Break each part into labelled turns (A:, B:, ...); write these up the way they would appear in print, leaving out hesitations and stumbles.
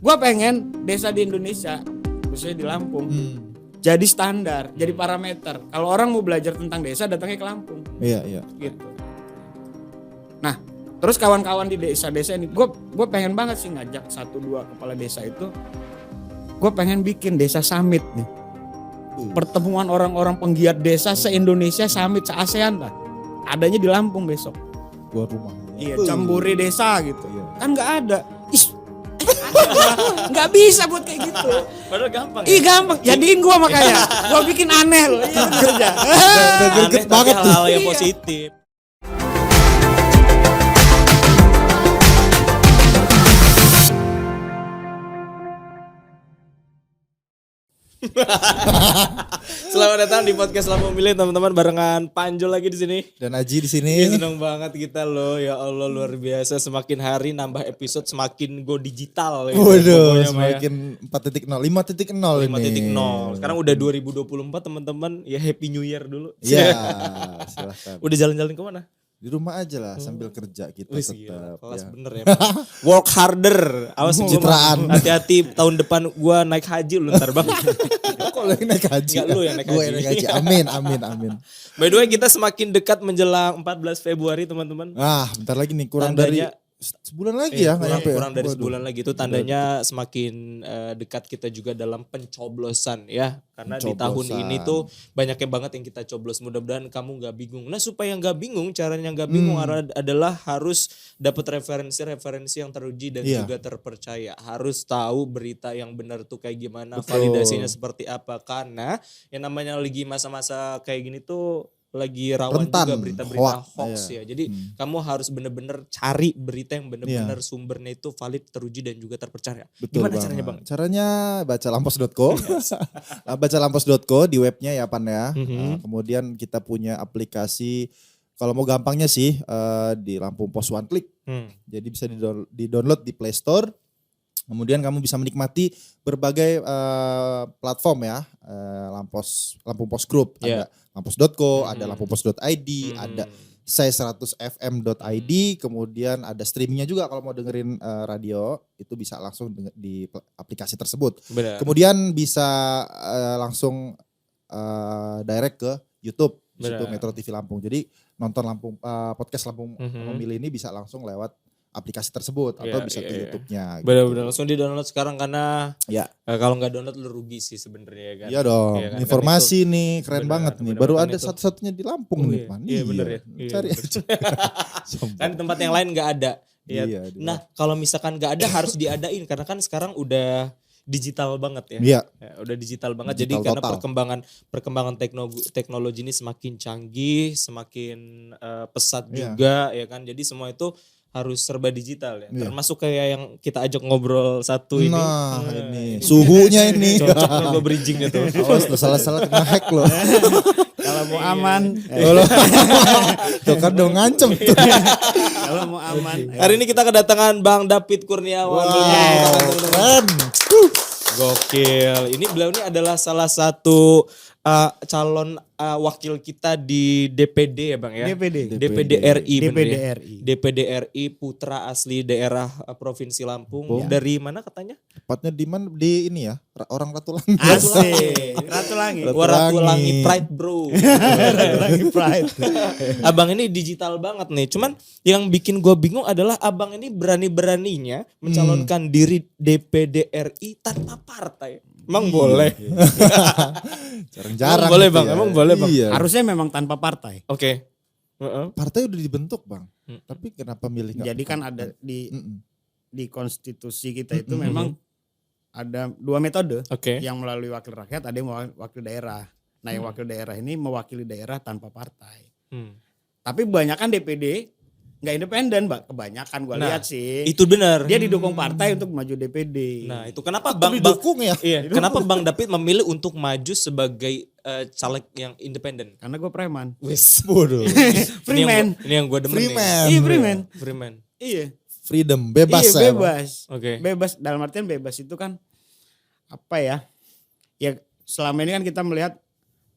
A: Gue pengen desa di Indonesia, khususnya di Lampung, jadi standar, jadi parameter. Kalau orang mau belajar tentang desa, datangnya ke Lampung.
B: Iya.
A: Gitu. Nah, terus kawan-kawan di desa-desa ini, gue pengen banget sih ngajak 1-2 kepala desa itu. Gue pengen bikin desa summit nih. Pertemuan orang-orang penggiat desa se-Indonesia, summit se-ASEAN lah. Adanya di Lampung besok.
B: Gua rumah.
A: Iya, Camburi desa gitu.
B: Iya.
A: Kan nggak ada. Nggak bisa buat kayak gitu.
C: Padahal gampang.
A: Ih gampang, jadiin gua makanya. Gua bikin aneh loh. Iya bener aja.
B: Udah greget banget tuh.
C: Hal-hal yang positif. Selamat datang di podcast Lampung Milih teman-teman, barengan Panjol lagi di sini.
B: Dan Aji di sini.
C: Seneng banget kita loh, ya Allah luar biasa. Semakin hari nambah episode semakin go digital.
B: Waduh,
C: Pokoknya,
B: semakin 4.0, 5.0 ini.
C: 5.0. Sekarang udah 2024 teman-teman, ya Happy New Year dulu.
B: Ya, silakan.
C: Udah jalan-jalan kemana?
B: Di rumah aja lah sambil kerja kita
C: Wih,
B: tetap.
C: kelas
B: Ya.
C: bener ya. Work harder. Awas gua
B: Pencitraan.
C: hati-hati tahun depan gua naik haji lu ntar bang.
B: Kok lagi naik haji?
C: Enggak, lu yang naik
B: Gua
C: haji.
B: yang naik haji. Amin.
C: By the way kita semakin dekat menjelang 14 Februari teman-teman.
B: Ah, bentar lagi nih kurang
C: Tandanya-
B: dari sebulan lagi ya, nggak nyampe ya?
C: kurang dari
B: Waduh.
C: sebulan lagi itu tandanya semakin dekat kita juga dalam pencoblosan ya, karena di tahun
B: Pencoblosan.
C: ini tuh banyaknya banget yang kita coblos. Mudah-mudahan kamu nggak bingung. Nah supaya nggak bingung, caranya nggak bingung adalah harus dapat referensi yang teruji dan
B: Iya.
C: juga terpercaya. Harus tahu berita yang benar tuh kayak gimana,
B: Betul.
C: validasinya seperti apa, karena yang namanya lagi masa-masa kayak gini tuh lagi rawan
B: Rentan,
C: juga berita-berita
B: hoax,
C: hoax
B: iya.
C: ya. Jadi kamu harus bener-bener cari berita yang bener-bener
B: Iya.
C: sumbernya itu valid, teruji dan juga terpercaya.
B: Betul
C: Gimana
B: banget.
C: caranya bang?
B: Caranya baca lampos.co. Baca lampos.co di webnya ya Pan ya. Kemudian kita punya aplikasi, kalau mau gampangnya sih di Lampung Pos One Click. Jadi bisa di-download di Play Store. Kemudian kamu bisa menikmati berbagai platform ya. Lampung Pos Group,
C: Iya.
B: ada lampos.co, ada lampungpos.id, ada say100fm.id, kemudian ada streamingnya juga kalau mau dengerin radio, itu bisa langsung di aplikasi tersebut.
C: Benar.
B: Kemudian bisa langsung direct ke YouTube, di situ
C: Benar.
B: Metro TV Lampung. Jadi nonton podcast Lampung Memilih ini bisa langsung lewat aplikasi tersebut atau
C: Iya,
B: bisa
C: iya,
B: ke
C: iya.
B: YouTube-nya.
C: Benar-benar langsung di download sekarang karena
B: Ya,
C: kalau nggak download lu rugi sih sebenarnya ya kan.
B: iya dong.
C: Iya kan?
B: Informasi nih keren
C: benar,
B: banget nih.
C: benar,
B: Baru
C: kan
B: ada
C: itu.
B: satu-satunya di Lampung
C: Oh,
B: nih,
C: iya.
B: Pan.
C: Iya, bener ya. Iya,
B: Cari
C: bener.
B: aja. Sombong.
C: Kan di tempat yang lain nggak ada. Ya.
B: Iya, di
C: Nah kalau misalkan nggak ada harus diadain karena kan sekarang udah digital banget ya.
B: Iya.
C: Ya, udah digital banget.
B: Digital
C: Jadi karena
B: total.
C: perkembangan teknologi ini semakin canggih, semakin pesat
B: Iya.
C: juga ya kan. Jadi semua itu harus serba digital ya.
B: Iya.
C: Termasuk kayak yang kita ajak ngobrol satu ini.
B: Nah, ini suhunya ini.
C: Cocok nih gue bridgingnya tuh.
B: Awas tuh salah-salah kena hack loh.
A: Kalau mau aman,
B: Tuh kan dong ngancem tuh.
A: kalau mau aman.
C: Hari ini kita kedatangan Bang David Kurniawan.
B: Keren.
C: Gokil. Ini beliau ini adalah salah satu calon wakil kita di DPD ya Bang ya.
A: DPD.
C: DPD RI bener
A: DPD
C: ya?
A: RI.
C: DPD RI putra asli daerah Provinsi Lampung. Dari mana katanya?
B: Tepatnya di mana? Di ini ya, orang Ratu Langit.
A: Asik. Ratu Langit.
B: Ratu
C: Ratu
B: Langit.
C: Langit Pride bro.
A: Ratu Langit Pride.
C: Abang ini digital banget nih. Cuman yang bikin gue bingung adalah abang ini berani-beraninya mencalonkan diri DPD RI tanpa partai. Emang boleh?
B: Jarang-jarang.
C: Emang boleh,
B: gitu
C: Bang?
B: ya.
C: Emang boleh, Bang?
B: Iya.
A: Harusnya memang tanpa partai.
C: Oke. Heeh.
B: Partai udah dibentuk, Bang. Tapi kenapa milih nggak
A: Jadi kan
B: partai?
A: ada
B: Mm-mm.
A: di konstitusi kita itu memang ada 2 metode.
C: Oke.
A: Yang melalui wakil rakyat, ada yang wakil daerah. Nah yang wakil daerah ini mewakili daerah tanpa partai.
C: Hmm.
A: Tapi kebanyakan DPD nggak independen, Mbak. Kebanyakan gue
C: Nah,
A: lihat sih.
C: Itu benar.
A: Dia didukung partai untuk maju DPD.
C: Nah, itu kenapa
B: Tapi
C: Bang
B: didukung ya.
C: Iya, kenapa Bang David memilih untuk maju sebagai caleg yang independen?
A: Karena gue preman.
C: Wis.
B: Bodoh.
A: Freeman.
C: Ini yang gue demen
B: Freeman.
C: nih.
A: Iya freeman.
C: Freeman.
A: Iya.
B: Freedom, bebas
A: Iya
B: ya, Bang.
A: bebas.
C: Oke.
A: Bebas dalam artian bebas itu kan apa ya? Ya selama ini kan kita melihat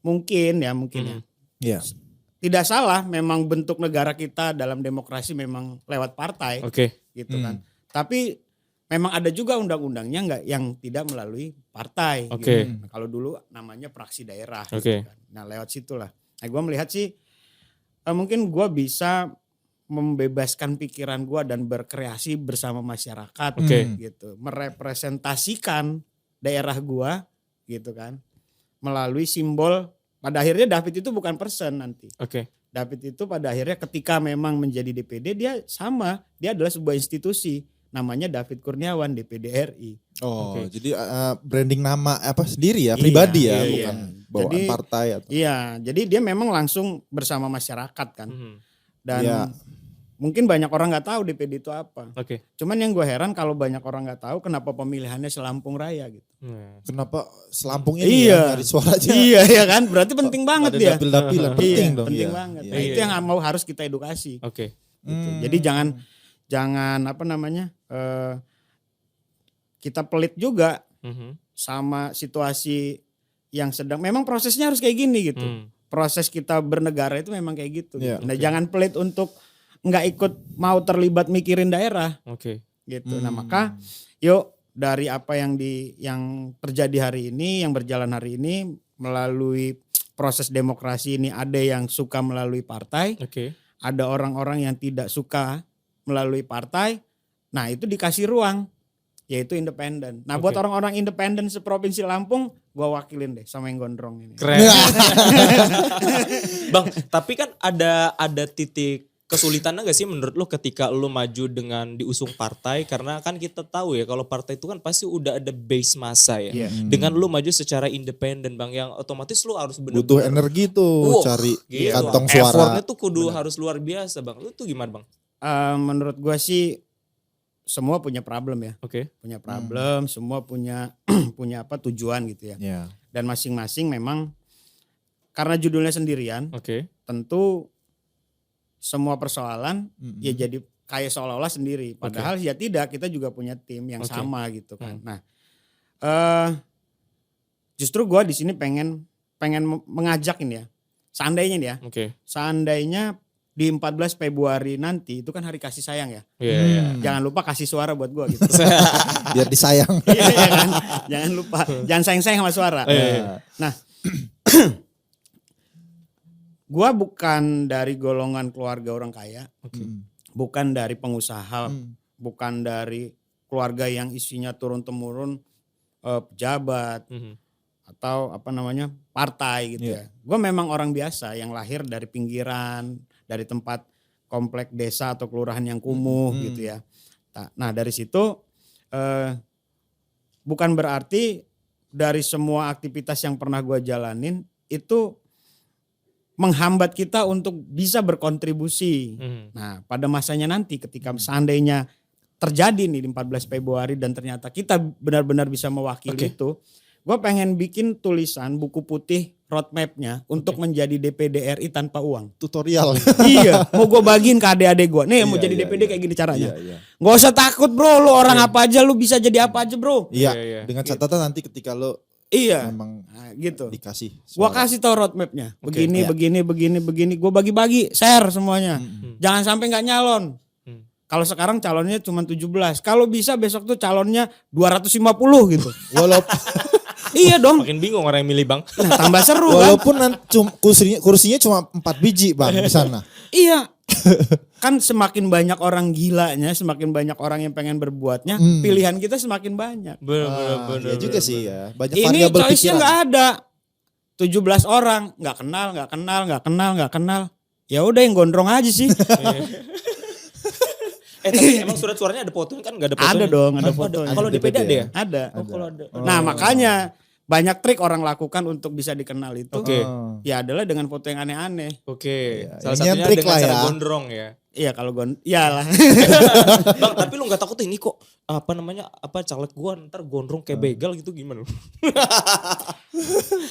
A: mungkin ya.
B: Iya.
A: Tidak salah memang bentuk negara kita dalam demokrasi memang lewat partai
C: Oke.
A: gitu kan. Tapi memang ada juga undang-undangnya nggak yang tidak melalui partai.
C: Oke.
A: Gitu. Nah, kalau dulu namanya praksi daerah.
C: Oke.
A: Gitu kan. Nah lewat situlah. Nah gue melihat sih mungkin gue bisa membebaskan pikiran gue dan berkreasi bersama masyarakat.
C: Oke.
A: Gitu. Merepresentasikan daerah gue gitu kan. Melalui simbol. Pada akhirnya David itu bukan person nanti.
C: Oke.
A: David itu pada akhirnya ketika memang menjadi DPD dia sama. Dia adalah sebuah institusi. Namanya David Kurniawan DPD RI.
B: Oh,
C: Oke.
B: jadi branding nama apa sendiri ya, pribadi ya,
A: Iya,
B: bukan
A: iya.
B: bawaan
A: Jadi,
B: partai atau.
A: Iya, jadi dia memang langsung bersama masyarakat kan. Dan
B: Iya.
A: mungkin banyak orang nggak tahu DPD itu apa.
C: Oke.
A: Cuman yang gue heran kalau banyak orang nggak tahu kenapa pemilihannya selampung raya gitu.
B: Kenapa selampung ini
A: Iya.
B: ya dari suaranya?
A: Iya ya kan, berarti penting banget
B: Ada
A: dia.
B: dapil-dapilan, penting
A: Iya,
B: dong.
A: penting
B: iya.
A: banget.
B: Iya.
A: Nah, itu yang mau harus kita edukasi.
C: Oke.
A: Gitu. Jadi jangan apa namanya kita pelit juga sama situasi yang sedang. Memang prosesnya harus kayak gini gitu. Proses kita bernegara itu memang kayak gitu.
B: Iya,
A: Nah jangan pelit untuk nggak ikut mau terlibat mikirin daerah
C: Oke.
A: gitu. Nah maka yuk dari apa yang terjadi hari ini, yang berjalan hari ini melalui proses demokrasi ini ada yang suka melalui partai.
C: Oke.
A: Ada orang-orang yang tidak suka melalui partai, nah itu dikasih ruang, yaitu independen. Nah buat
C: Oke.
A: orang-orang independen seprovinsi Lampung, gua wakilin deh sama yang gondrong ini.
C: Keren. Bang, tapi kan ada titik kesulitannya gak sih menurut lo ketika lo maju dengan diusung partai? Karena kan kita tahu ya kalau partai itu kan pasti udah ada base massa ya.
A: Iya.
C: Dengan lo maju secara independen Bang, yang otomatis lo harus benar-benar
B: Butuh energi tuh
C: Wah,
B: cari
C: gitu.
B: kantong suara.
C: Effortnya tuh kudu harus luar biasa Bang. Lo tuh gimana Bang?
A: Menurut gua sih semua punya problem ya,
C: Oke.
A: punya problem, semua punya punya apa tujuan gitu ya.
B: Ya.
A: Dan masing-masing memang karena judulnya sendirian,
C: Oke.
A: tentu semua persoalan ya jadi kayak seolah-olah sendiri. Padahal ya tidak, kita juga punya tim yang
C: Oke.
A: sama gitu kan. Nah, justru gue di sini pengen mengajak ini ya. Seandainya nih ya,
C: Oke.
A: seandainya di 14 Februari nanti itu kan hari kasih sayang ya.
C: Iya, iya.
A: Jangan lupa kasih suara buat gue gitu.
B: Biar disayang.
A: Iya iya kan? Jangan lupa, jangan sayang-sayang sama suara.
C: Iya.
A: Nah, gua bukan dari golongan keluarga orang kaya, bukan dari pengusaha, bukan dari keluarga yang isinya turun-temurun pejabat atau apa namanya partai gitu ya. Gua memang orang biasa yang lahir dari pinggiran, dari tempat komplek desa atau kelurahan yang kumuh gitu ya. Nah dari situ bukan berarti dari semua aktivitas yang pernah gua jalanin itu menghambat kita untuk bisa berkontribusi. Nah pada masanya nanti ketika seandainya terjadi nih di 14 Februari dan ternyata kita benar-benar bisa mewakili itu. Gue pengen bikin tulisan buku putih roadmapnya untuk menjadi DPD RI tanpa uang.
B: Tutorial.
A: Iya, mau gue bagiin ke adik-adik gue. Nih mau
B: Iya,
A: jadi
B: iya,
A: DPD
B: iya.
A: kayak gini caranya.
B: Iya, iya.
A: Gak usah takut bro, lu orang apa aja lu bisa jadi apa aja bro.
B: Iya,
C: Iya.
B: dengan catatan nanti ketika lo
A: Iya,
B: memang
A: nah, gitu.
B: dikasih
A: Gua
B: suara.
A: kasih tau roadmapnya. Begini,
B: iya.
A: begini. Gue bagi-bagi, share semuanya. Jangan sampai nggak nyalon. Kalau sekarang calonnya cuma 17. Kalau bisa besok tuh calonnya 250 gitu.
B: Walaupun
A: Iya dong.
C: Makin bingung orang yang milih Bang.
A: Nah, tambah seru kan.
B: walaupun kursinya cuma 4 biji Bang di sana.
A: Iya. Kan semakin banyak orang gilanya, semakin banyak orang yang pengen berbuatnya, pilihan kita semakin banyak.
C: Bener.
B: Ya juga sih ya. Banyak
A: Ini
B: variabel
A: choice-nya
B: pikiran.
A: nggak ada. 17 orang, nggak kenal. Ya udah yang gondrong aja sih.
C: Tapi emang surat suaranya ada fotonya kan? Gak ada fotonya?
A: Ada dong, ada
C: Oh,
A: fotonya.
C: Kalau di DPD ada ya?
A: Ada.
C: Oh, kalau ada.
A: Nah makanya banyak trik orang lakukan untuk bisa dikenal itu.
C: Oke.
A: Ya adalah dengan foto yang aneh-aneh.
C: Oke.
B: Iya,
C: Salah
B: ini yang
C: satunya
B: trik
C: dengan
B: lah
C: cara
B: ya.
C: gondrong ya.
A: Iya kalau iyalah.
C: Bang, tapi lu gak takut ini kok caleg gua ntar gondrong kayak begal gitu gimana?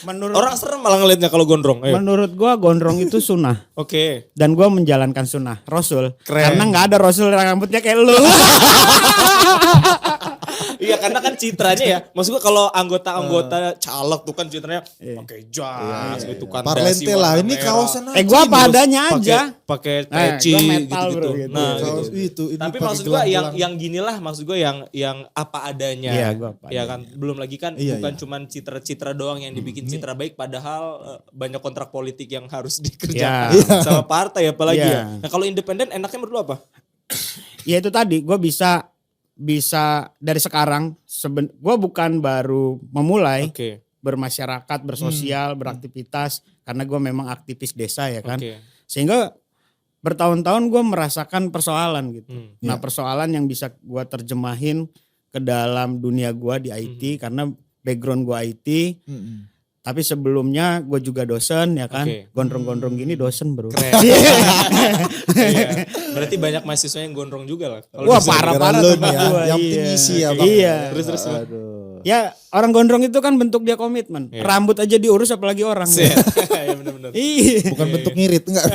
A: menurut
C: Orang serem malah ngeliatnya kalau gondrong. Ayo.
A: menurut gua gondrong itu sunnah.
C: Oke.
A: Dan gua menjalankan sunnah Rasul.
C: Keren.
A: Karena nggak ada Rasul yang rambutnya kayak lu.
C: Iya karena kan citranya ya. Maksud gue kalau anggota-anggota caleg tuh kan citranya pakai jas gitu kan.
B: Parlente
C: dasi
B: lah,
C: warna
B: ini
C: merah.
B: kaosan aja.
A: Gua apa
B: Bos.
A: adanya aja.
C: Pakai
A: Nah,
C: peci
A: gua metal,
C: gitu-gitu.
A: bro, gitu.
C: Nah,
B: Kaos
C: gitu.
B: itu ini
C: Tapi
B: pakai
C: maksud gue
B: gelang-gelang.
C: yang gini lah, maksud gue yang apa adanya.
A: Iya, gua apa
C: Ya kan, belum lagi kan
B: Iya,
C: bukan
B: iya.
C: cuman citra-citra doang yang dibikin citra baik, padahal banyak kontrak politik yang harus dikerjakan sama partai apalagi
A: Iya.
C: ya. Nah kalau independen enaknya menurut lu apa?
A: Ya itu tadi gue bisa dari sekarang gue bukan baru memulai
C: Oke.
A: bermasyarakat, bersosial, beraktivitas karena gue memang aktivis desa ya kan.
C: Oke.
A: Sehingga bertahun-tahun gue merasakan persoalan gitu. Nah,
B: Ya.
A: persoalan yang bisa gue terjemahin ke dalam dunia gue di IT karena background gue IT. Tapi sebelumnya gue juga dosen ya kan.
C: Oke.
A: Gondrong-gondrong gini dosen bro.
C: Keren. Iya. Berarti banyak mahasiswa yang gondrong juga lah. Kalau
A: Wah
C: dosen.
A: parah-parah
B: Lu
A: tempat
B: nih ya,
A: gua,
B: yang
A: iya.
B: penting isi ya Bang.
A: Iya.
C: Terus.
B: Aduh.
A: Ya orang gondrong itu kan bentuk dia komitmen.
C: Iya.
A: Rambut aja diurus apalagi orang.
C: Iya benar-benar.
A: Iya.
B: Bukan bentuk ngirit enggak.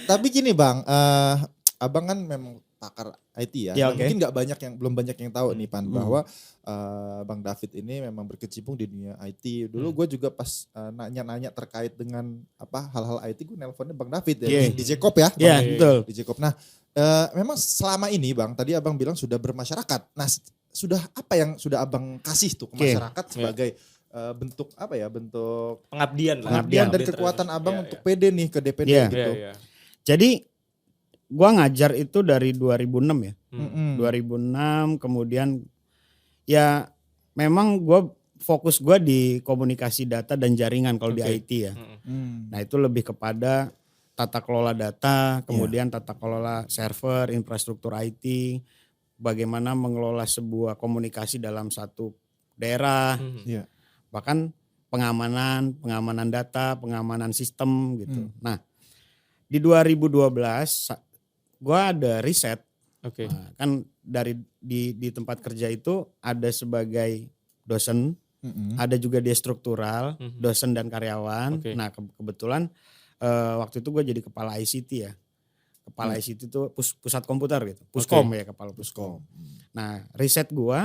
B: Tapi gini Bang, Abang kan memang pakar IT ya.
A: Ya,
B: Nah,
A: oke.
B: mungkin belum banyak yang tahu nih Pan bahwa Bang David ini memang berkecimpung di dunia IT. Dulu gue juga pas nanya-nanya terkait dengan apa hal-hal IT, gue nelponnya Bang David ya
A: Iya.
B: di Jekop ya.
A: Iya,
B: Bang,
A: betul.
B: Di Jekop. Nah, memang selama ini Bang, tadi Abang bilang sudah bermasyarakat. Nah, sudah apa yang sudah Abang kasih tuh ke
A: Oke.
B: masyarakat sebagai bentuk apa ya? Bentuk
C: Pengabdian lah.
B: pengabdian dan
C: Pengabdian
B: kekuatan
C: terhadap-
B: Abang
C: Iya,
B: untuk
C: iya.
B: PD nih ke DPD
A: Iya.
B: gitu.
C: Iya.
A: Jadi gua ngajar itu dari 2006 ya.
B: Mm-mm.
A: 2006 kemudian ya memang fokus gue di komunikasi data dan jaringan kalau di
C: Oke.
A: IT ya.
B: Hmm.
A: Nah itu lebih kepada tata kelola data, kemudian tata kelola server, infrastruktur IT, bagaimana mengelola sebuah komunikasi dalam satu daerah,
B: Iya.
A: bahkan pengamanan data, pengamanan sistem gitu. Nah di 2012 gue ada riset.
C: Oke.
A: Nah, kan di tempat kerja itu ada sebagai dosen, ada juga dia struktural, dosen dan karyawan.
C: Oke.
A: Nah kebetulan waktu itu gue jadi kepala ICT ya. Kepala ICT itu pusat komputer gitu, puskom ya kepala puskom. Nah riset gue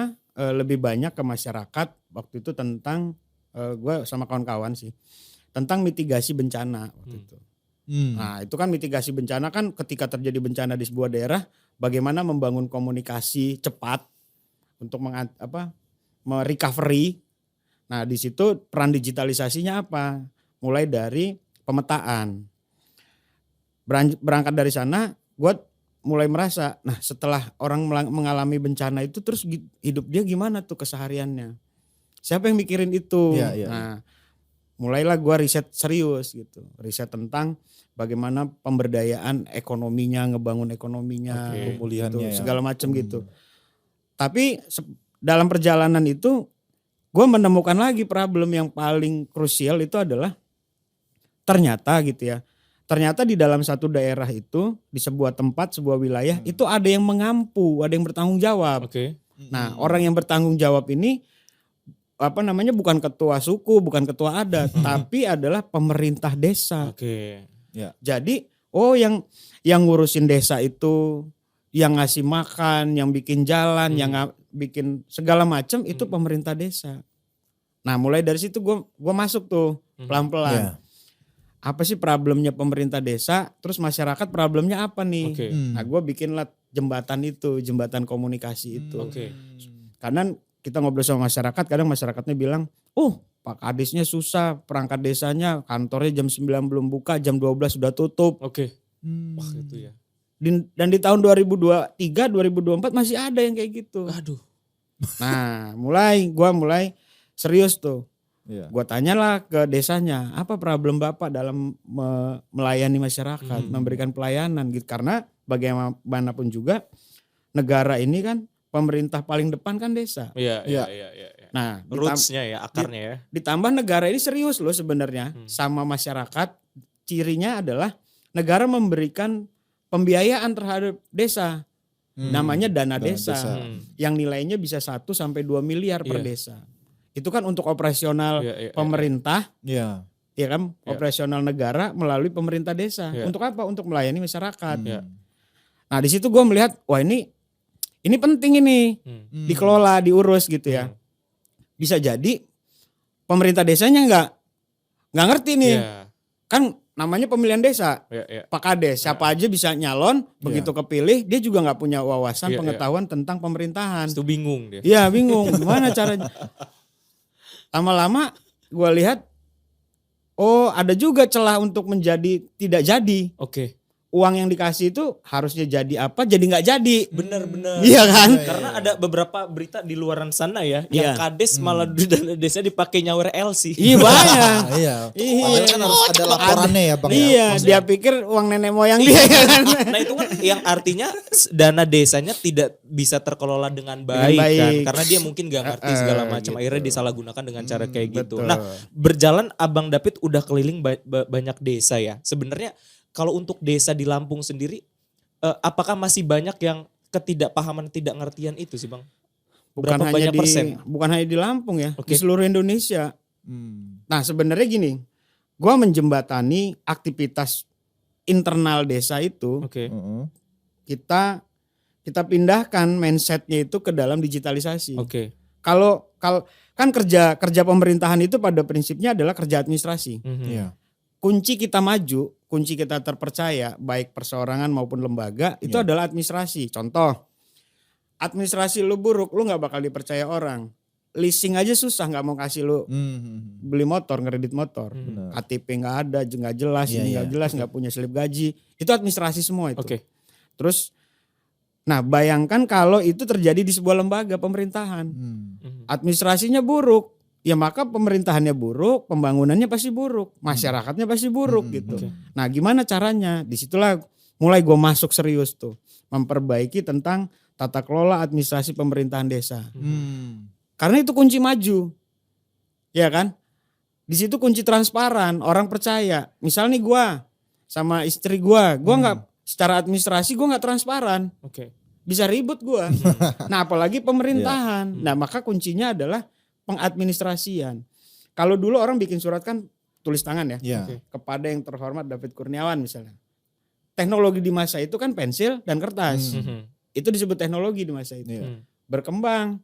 A: lebih banyak ke masyarakat waktu itu tentang gue sama kawan-kawan sih tentang mitigasi bencana waktu itu. Nah itu kan mitigasi bencana kan ketika terjadi bencana di sebuah daerah bagaimana membangun komunikasi cepat untuk merecovery. Nah di situ peran digitalisasinya apa? Mulai dari pemetaan. Berangkat dari sana gue mulai merasa nah setelah orang mengalami bencana itu terus hidup dia gimana tuh kesehariannya. Siapa yang mikirin itu?
B: Iya, iya.
A: Nah mulailah gue riset serius gitu. Riset tentang bagaimana pemberdayaan ekonominya, ngebangun ekonominya,
C: Oke.
B: Pemulihannya
A: gitu,
B: ya.
A: segala macam gitu. Tapi dalam perjalanan itu gue menemukan lagi problem yang paling krusial itu adalah ternyata gitu ya. Ternyata di dalam satu daerah itu, di sebuah tempat, sebuah wilayah itu ada yang mengampu, ada yang bertanggung jawab.
C: Oke.
A: Nah, orang yang bertanggung jawab ini bukan ketua suku, bukan ketua adat, tapi adalah pemerintah desa.
C: Oke.
B: Ya.
A: Jadi, yang ngurusin desa itu, yang ngasih makan, yang bikin jalan, yang bikin segala macam itu pemerintah desa. Nah, mulai dari situ gue masuk tuh pelan-pelan.
B: Ya.
A: Apa sih problemnya pemerintah desa? Terus masyarakat problemnya apa nih?
C: Oke.
A: Nah, gue bikinlah jembatan komunikasi itu.
C: Oke.
A: Karena kita ngobrol sama masyarakat, kadang masyarakatnya bilang, Pak Kadisnya susah, perangkat desanya kantornya jam 9 belum buka, jam 12 sudah tutup.
C: Oke. Wah itu ya.
A: Dan di tahun 2023, 2024 masih ada yang kayak gitu.
C: Aduh.
A: Nah gue mulai serius tuh.
B: Ya.
A: Gue tanyalah ke desanya, apa problem Bapak dalam melayani masyarakat, memberikan pelayanan gitu. Karena bagaimanapun juga negara ini kan pemerintah paling depan kan desa.
C: Iya.
A: Nah,
C: Roots-nya ya, akarnya ya.
A: ditambah negara ini serius loh sebenarnya sama masyarakat. Cirinya adalah negara memberikan pembiayaan terhadap desa. Namanya dana desa. Yang nilainya bisa 1 sampai 2 miliar per
C: Iya.
A: desa. Itu kan untuk operasional
C: Iya.
A: pemerintah,
B: Ya.
A: ya kan? Operasional negara melalui pemerintah desa.
C: Iya.
A: Untuk apa? Untuk melayani masyarakat.
C: Iya.
A: Nah, di situ gue melihat, wah ini Ini penting ini dikelola, diurus gitu ya.
C: Hmm.
A: Bisa jadi pemerintah desanya nggak ngerti nih.
C: Iya.
A: Kan namanya pemilihan desa.
C: Iya.
A: Pak Kades, siapa aja bisa nyalon, begitu kepilih dia juga nggak punya wawasan
C: Iya,
A: pengetahuan tentang pemerintahan.
C: Itu bingung dia.
A: Iya bingung gimana caranya. Lama-lama gue lihat, oh ada juga celah untuk menjadi tidak jadi.
C: Oke.
A: Uang yang dikasih itu harusnya jadi apa, jadi nggak jadi.
C: Benar-benar.
A: Iya kan?
C: Karena ada beberapa berita di luaran sana ya,
A: Iya.
C: yang kades malah dana desa dipakai nyawer LC.
A: Iya banyak.
B: Iya.
A: Iya.
B: Padahal kan harus ada laporannya ya Bang.
A: Iya,
B: ya.
A: dia pikir uang nenek moyang dia kan.
C: Nah itu kan yang artinya dana desanya tidak bisa terkelola dengan baik,
A: baik.
C: kan, karena dia mungkin gak ngerti segala macam,
A: gitu.
C: akhirnya disalahgunakan dengan cara kayak gitu.
A: betul.
C: Nah berjalan Abang David udah keliling banyak desa ya. Sebenarnya kalau untuk desa di Lampung sendiri, apakah masih banyak yang ketidakpahaman, tidak ngertian itu sih Bang? Berapa banyak persen?
A: Bukan hanya di Lampung ya,
C: Oke.
A: di seluruh Indonesia.
B: Hmm.
A: Nah sebenarnya gini, gua menjembatani aktivitas internal desa itu,
C: Oke.
B: Heeh.
A: kita pindahkan mindsetnya itu ke dalam digitalisasi.
C: Oke.
A: Kalau kan kerja pemerintahan itu pada prinsipnya adalah kerja administrasi.
C: Mhm.
B: Iya.
A: Kunci kita maju, kunci kita terpercaya, baik perseorangan maupun lembaga, itu
B: Iya.
A: adalah administrasi. Contoh, administrasi lu buruk, lu nggak bakal dipercaya orang. Leasing aja susah, nggak mau kasih lu
B: Hmm.
A: beli motor, ngeredit motor.
C: Hmm.
B: Benar.
A: KTP nggak ada, nggak jelas,
B: Iya,
A: ini nggak
B: iya.
A: jelas, nggak punya slip gaji. Itu administrasi semua itu.
C: Oke.
A: Terus, nah bayangkan kalau itu terjadi di sebuah lembaga pemerintahan,
B: Hmm.
C: Mhm.
A: administrasinya buruk. Ya maka pemerintahannya buruk, pembangunannya pasti buruk, masyarakatnya pasti buruk gitu.
C: Oke.
A: Nah gimana caranya? Disitulah mulai gue masuk serius tuh. Memperbaiki tentang tata kelola administrasi pemerintahan desa.
B: Hmm.
A: Karena itu kunci maju. Ya kan? Di situ kunci transparan, orang percaya. Misal nih gue sama istri gue nggak secara administrasi gue nggak transparan.
C: Oke.
A: Bisa ribut gue. Nah apalagi pemerintahan. Nah maka kuncinya adalah pengadministrasian. Kalau dulu orang bikin surat kan tulis tangan ya.
B: Iya.
C: Oke.
A: Kepada yang terhormat David Kurniawan misalnya. Teknologi di masa itu kan pensil dan kertas.
C: Mhm.
A: Itu disebut teknologi di masa itu.
B: Iya.
C: Hmm.
A: Berkembang,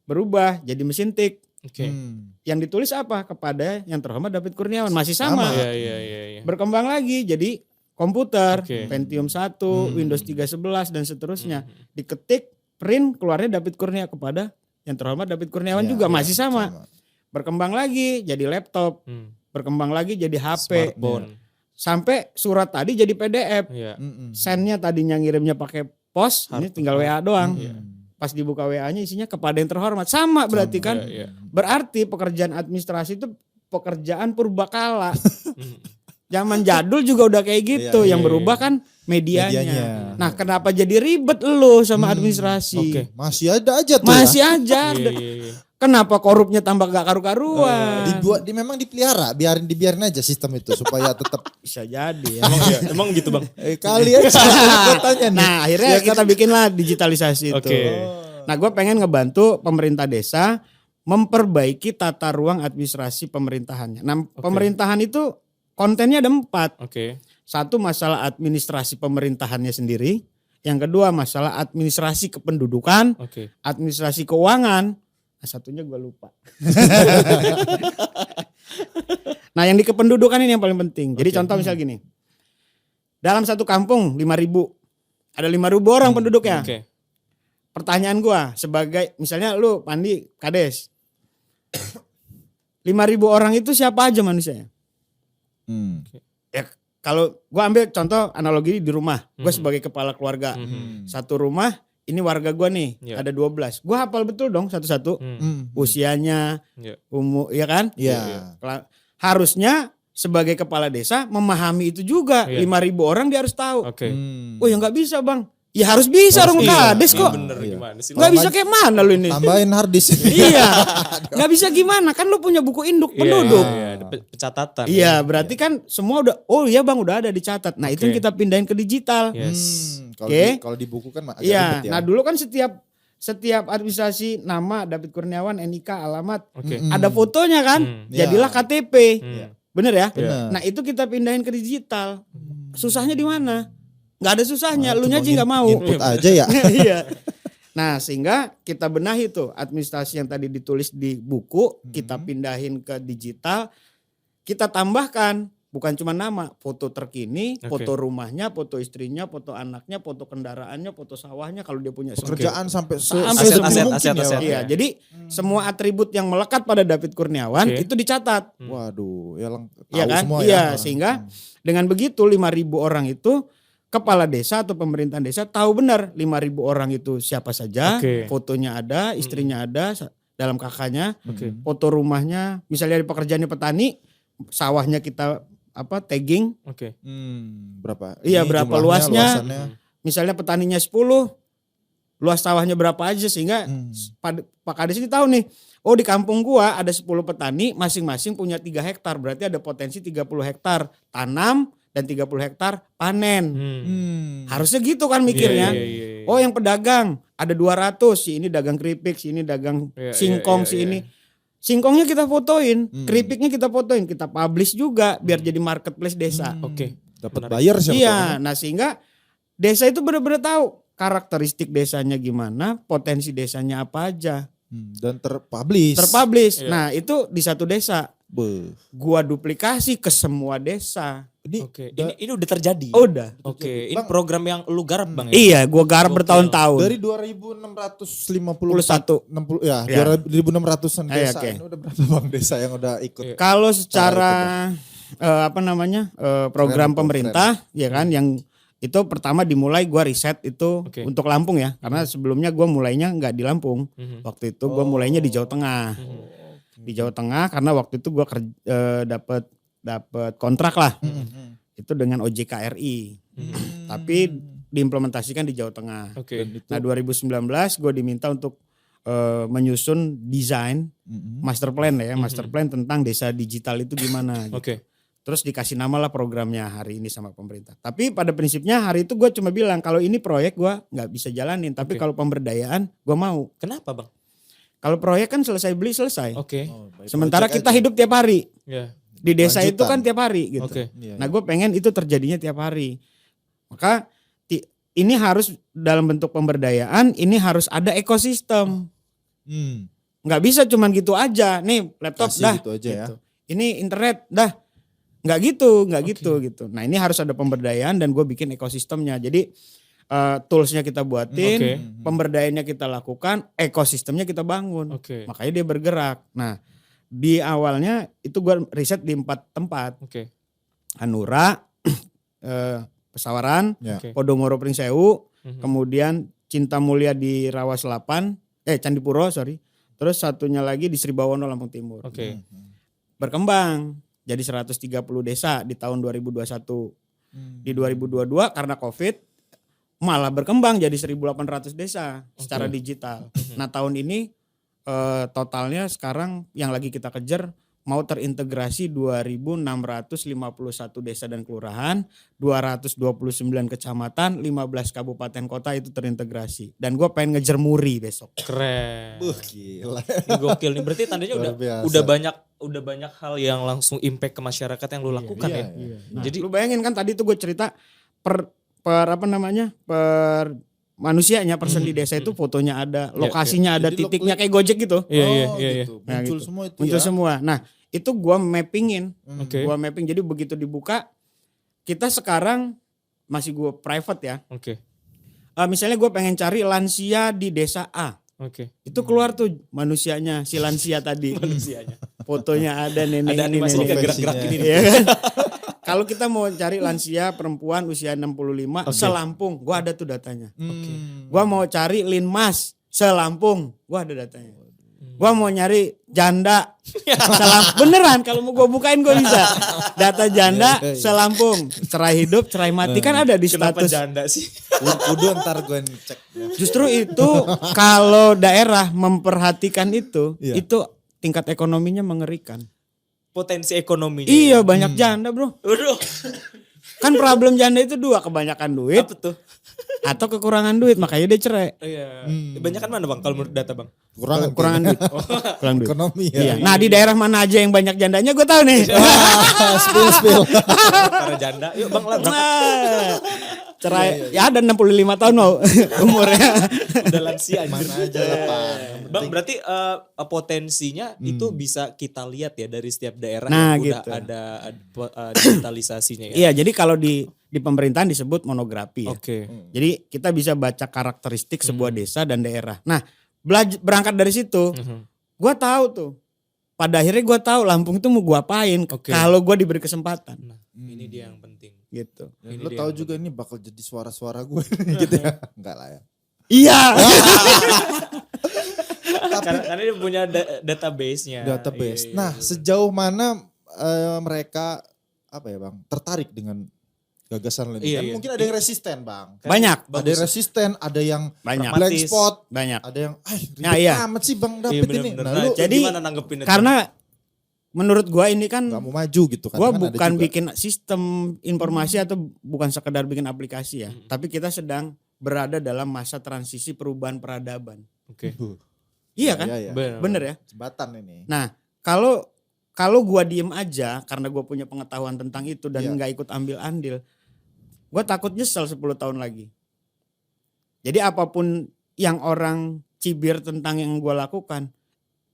A: berubah jadi mesin tik.
C: Oke.
B: Hmm.
A: Yang ditulis apa? Kepada yang terhormat David Kurniawan. Masih sama.
C: Iya.
A: Berkembang lagi jadi komputer,
C: Oke.
A: Pentium 1, Windows 3.11 dan seterusnya. Diketik, print, keluarnya David Kurnia kepada yang terhormat David Kurniawan
B: Iya,
A: juga
B: iya,
A: masih sama. Berkembang lagi jadi laptop,
C: Hmm.
A: berkembang lagi jadi HP,
C: Smartphone.
A: sampai surat tadi jadi PDF.
C: Iya.
B: Mm-mm.
A: Sendnya tadinya ngirimnya pakai pos, ini
C: Hard.
A: tinggal WA doang.
C: Iya.
A: Pas dibuka WA-nya isinya kepada yang terhormat. Sama berarti kan.
C: Iya.
A: Berarti pekerjaan administrasi itu pekerjaan purbakala.
C: Mhm.
A: Zaman jadul juga udah kayak gitu.
B: Iya,
A: Yang
C: iya,
A: berubah
C: iya.
A: kan medianya.
B: Medianya.
A: Nah kenapa jadi ribet lu sama administrasi?
C: Oke.
B: Masih ada aja tuh.
A: Masih
B: ya.
A: aja.
C: Iya.
A: Kenapa korupnya tambah gak karu-karuan?
B: Memang dipelihara, biarin aja sistem itu supaya tetap
A: Bisa jadi ya.
C: Emang gitu Bang?
B: kali aja gua tanya nih.
A: Nah akhirnya
B: Ya,
A: kita bikinlah digitalisasi itu.
C: Oke.
A: Nah gue pengen ngebantu pemerintah desa memperbaiki tata ruang administrasi pemerintahannya. Nah pemerintahan itu kontennya ada 4.
C: Oke.
A: Satu masalah administrasi pemerintahannya sendiri. Yang kedua masalah administrasi kependudukan,
C: Oke.
A: administrasi keuangan. Nah satunya gue lupa. Nah yang di kependudukan ini yang paling penting. Jadi contoh misal gini. Dalam satu kampung 5.000. Ada 5.000 orang penduduknya.
C: Oke.
A: Pertanyaan gua sebagai misalnya lu Pandi Kades. 5.000 orang itu siapa aja manusianya?
B: Hmm.
A: Ya kalau gua ambil contoh analogi di rumah. Gua sebagai kepala keluarga.
C: Mhm.
A: Satu rumah ini warga gua nih,
C: Iya.
A: ada 12. Gua hafal betul dong satu-satu.
C: Hmm.
A: Usianya,
C: Iya.
A: umur, ya kan?
B: Iya.
A: Harusnya sebagai kepala desa memahami itu juga.
C: Iya.
A: 5.000 orang dia harus tahu.
C: Oke.
A: Oh ya nggak bisa bang. Ya harus bisa orang Kades kok.
C: Bener
B: Iya.
C: gimana sih?
A: Nggak bisa kayak mana lu ini?
B: Tambahin hard disk.
A: Iya. Nggak bisa gimana kan lu punya buku induk penduduk.
C: Iya, ada pencatatan.
A: Iya, berarti kan semua udah oh iya Bang udah ada dicatat. Nah, itu
C: Oke.
A: yang kita pindahin ke digital.
C: Yes.
B: Kalau
A: Oke.
B: kalau di buku kan agak
A: Iya.
B: ribet ya.
A: Nah, dulu kan setiap administrasi nama David Kurniawan, NIK, alamat,
C: Oke.
A: ada fotonya kan?
B: Iya.
A: Jadilah KTP. Bener ya?
B: Bener.
A: Nah, itu kita pindahin ke digital. Susahnya di mana? Nggak ada susahnya, lu
B: Cuma
A: aja nggak mau.
B: Input aja ya.
A: Iya. Nah, sehingga kita benahi tuh administrasi yang tadi ditulis di buku, kita pindahin ke digital, kita tambahkan bukan cuma nama, foto terkini, foto rumahnya, foto istrinya, foto anaknya, foto kendaraannya, foto sawahnya kalau dia punya
B: Pekerjaan sampai
C: aset,
B: mungkin ya.
C: aset.
A: Iya, jadi semua atribut yang melekat pada David Kurniawan itu dicatat.
B: Waduh, ya tahu
A: Iya kan?
B: semua
A: Iya,
B: ya.
A: sehingga dengan begitu 5.000 orang itu kepala desa atau pemerintahan desa tahu benar 5.000 orang itu siapa saja, fotonya ada, istrinya ada, dalam kakaknya, foto rumahnya, misalnya di pekerjaannya petani, sawahnya kita tagging.
B: Berapa?
A: Iya,
B: Ini
A: berapa
B: jumlahnya,
A: luasnya?
B: luasannya.
A: Misalnya petaninya 10, luas sawahnya berapa aja sehingga Pak Kades ini tahu nih. Oh, di kampung gua ada 10 petani, masing-masing punya 3 hektar. Berarti ada potensi 30 hektar tanam dan 30 hektar panen. Harusnya gitu kan mikirnya. Oh, yang pedagang ada 200, si ini dagang keripik, si ini dagang singkong, si ini. Singkongnya kita fotoin, keripiknya kita fotoin, kita publish juga biar jadi marketplace desa.
B: Dapat bayar siapa?
A: Iya, nah sehingga desa itu benar-benar tahu karakteristik desanya gimana, potensi desanya apa aja.
B: Dan terpublish.
A: Terpublish. Nah, itu di satu desa.
B: Beuh.
A: Gua duplikasi ke semua desa.
C: Ini udah terjadi.
A: Udah.
C: Ini program yang lu garap Bang ya?
A: Iya, gua garap bertahun-tahun.
B: Dari 2651 60 ya, 2600-an desa.
A: Oke.
B: Ini udah berapa Bang desa yang udah ikut?
A: Kalau secara program pemerintah ya kan yang itu pertama dimulai gua riset itu untuk Lampung ya. Karena sebelumnya gua mulainya nggak di Lampung. Waktu itu gua mulainya di Jawa Tengah. Di Jawa Tengah karena waktu itu gua dapat kontrak lah. Itu dengan OJK RI. Tapi diimplementasikan di Jawa Tengah. Nah, 2019 gue diminta untuk menyusun desain master plan ya, master plan tentang desa digital itu gimana gitu. Terus dikasih nama lah programnya hari ini sama pemerintah. Tapi pada prinsipnya hari itu gue cuma bilang kalau ini proyek gue nggak bisa jalanin. Tapi kalau pemberdayaan gue mau.
C: Kenapa Bang?
A: Kalau proyek kan selesai beli selesai.
B: Baik,
A: Sementara
B: project
A: kita
B: aja.
A: hidup tiap hari. Di desa itu
B: Lanjutan.
A: kan tiap hari gitu. Nah, gue pengen itu terjadinya tiap hari. Maka ini harus dalam bentuk pemberdayaan, ini harus ada ekosistem. Nggak bisa cuman gitu aja. Nih laptop
B: Kasih
A: dah.
B: gitu aja ya.
A: Ini internet dah. Nggak gitu. Nah, ini harus ada pemberdayaan dan gue bikin ekosistemnya. Jadi toolsnya kita buatin, pemberdayaannya kita lakukan, ekosistemnya kita bangun. Makanya dia bergerak. Nah, di awalnya itu gue riset di 4 tempat. Hanura, Pesawaran, Podomoro Pringsewu, kemudian Cinta Mulia di Rawa Selapan, Candipuro sorry. Terus satunya lagi di Sribawono Lampung Timur. Berkembang jadi 130 desa di tahun 2021. Di 2022 karena Covid malah berkembang jadi 1.800 desa secara digital. Nah, tahun ini totalnya sekarang yang lagi kita kejar mau terintegrasi 2.651 desa dan kelurahan, 229 kecamatan, 15 kabupaten kota itu terintegrasi. Dan gue pengen ngejar Muri besok.
C: Keren.
B: Gila.
C: Ini gokil nih. Berarti tandanya
B: Luar biasa.
C: udah banyak hal yang langsung impact ke masyarakat yang lu lakukan ya.
A: Nah, jadi lu bayangin kan tadi tuh gue cerita per manusianya person di desa itu fotonya ada, lokasinya ada,
B: Jadi
A: titiknya kayak Gojek gitu.
B: Gitu.
A: Nah,
B: Muncul
A: gitu.
B: semua itu
A: Muncul
B: ya.
A: semua. Nah, itu gua mappingin.
C: Gua
A: mapping jadi begitu dibuka kita sekarang masih gua private ya. Misalnya gua pengen cari lansia di desa A. Itu keluar tuh manusianya, si lansia tadi.
C: Manusianya.
A: Fotonya ada nenek
C: Ada animasi
A: nenek.
C: kayak gerak-gerak gini.
A: Iya kan? Kalau kita mau cari lansia perempuan usia 65 se-Lampung, gua ada tuh datanya. Gua mau cari linmas se-Lampung, gua ada datanya. Gua mau nyari janda beneran kalau mau gua bukain gua bisa. Data janda se-Lampung, cerai hidup, cerai mati kan ada di
C: Kenapa
A: status.
C: janda sih?
B: Udah ntar gue cek.
A: Justru itu kalau daerah memperhatikan itu tingkat ekonominya mengerikan.
C: Potensi ekonominya.
A: Iya, banyak janda, Bro.
C: Waduh.
A: Kan problem janda itu 2, kebanyakan duit
C: Apa tuh?
A: atau kekurangan duit, makanya dia cerai.
C: Iya. Kebanyakan mana Bang kalau menurut data Bang?
A: Kekurangan duit. Kurang duit.
B: Ekonomi
A: Iya.
B: ya.
A: Nah di daerah mana aja yang banyak jandanya gue tahu nih.
B: Spill.
C: Para janda. Yuk Bang lah berangkat.
A: Nah, cerai ya ada 65 tahun mau umurnya.
C: Udah lansia anjir.
B: Mana aja lah, Pak.
C: Bang berarti potensinya itu bisa kita lihat ya dari setiap daerah
A: Nah,
C: yang udah
A: gitu.
C: ada digitalisasinya ya.
A: Iya, jadi kalau di pemerintahan disebut monografi ya.
C: Oke.
A: Jadi kita bisa baca karakteristik sebuah desa dan daerah. Nah, berangkat dari situ, gua tahu tuh. Pada akhirnya gua tahu Lampung itu mau gua apain
C: Oke.
A: kalau gua diberi kesempatan.
C: Nah, ini dia yang penting.
A: Gitu.
C: Ini
B: Lo
C: dia
B: tahu
C: yang
B: juga ini bakal jadi suara-suara gue gitu ya. Enggak lah ya.
A: Iya.
C: Karena dia punya database-nya.
B: Database.
C: Iya, iya,
B: Nah,
C: iya.
B: sejauh mana mereka apa ya, Bang? Tertarik dengan gagasan ini?
C: Iya,
B: Kan
C: iya.
B: mungkin ada yang resisten, Bang.
A: Banyak.
B: Ada yang resisten, ada yang
A: Banyak.
B: blank
C: Pragmatis.
B: spot,
A: Banyak.
B: ada yang ribet
A: Nah, iya.
B: amat sih Bang David
C: Iya,
B: ini.
C: bener-bener.
B: Nah,
C: Nah,
B: lu
A: jadi
C: gimana nanggepin itu?
A: Karena menurut gua ini kan
B: gak mau maju gitu kan.
A: gua
B: Kan ada
A: bukan
B: juga.
A: bikin sistem informasi atau bukan sekedar bikin aplikasi ya. Tapi kita sedang berada dalam masa transisi perubahan peradaban.
C: Oke.
A: Iya kan?
B: Iya, iya.
A: Bener ya?
B: Jembatan ini.
A: Nah, kalau gua diem aja karena gua punya pengetahuan tentang itu dan
B: Iya.
A: nggak ikut ambil andil, gua takut nyesel 10 tahun lagi. Jadi apapun yang orang cibir tentang yang gua lakukan,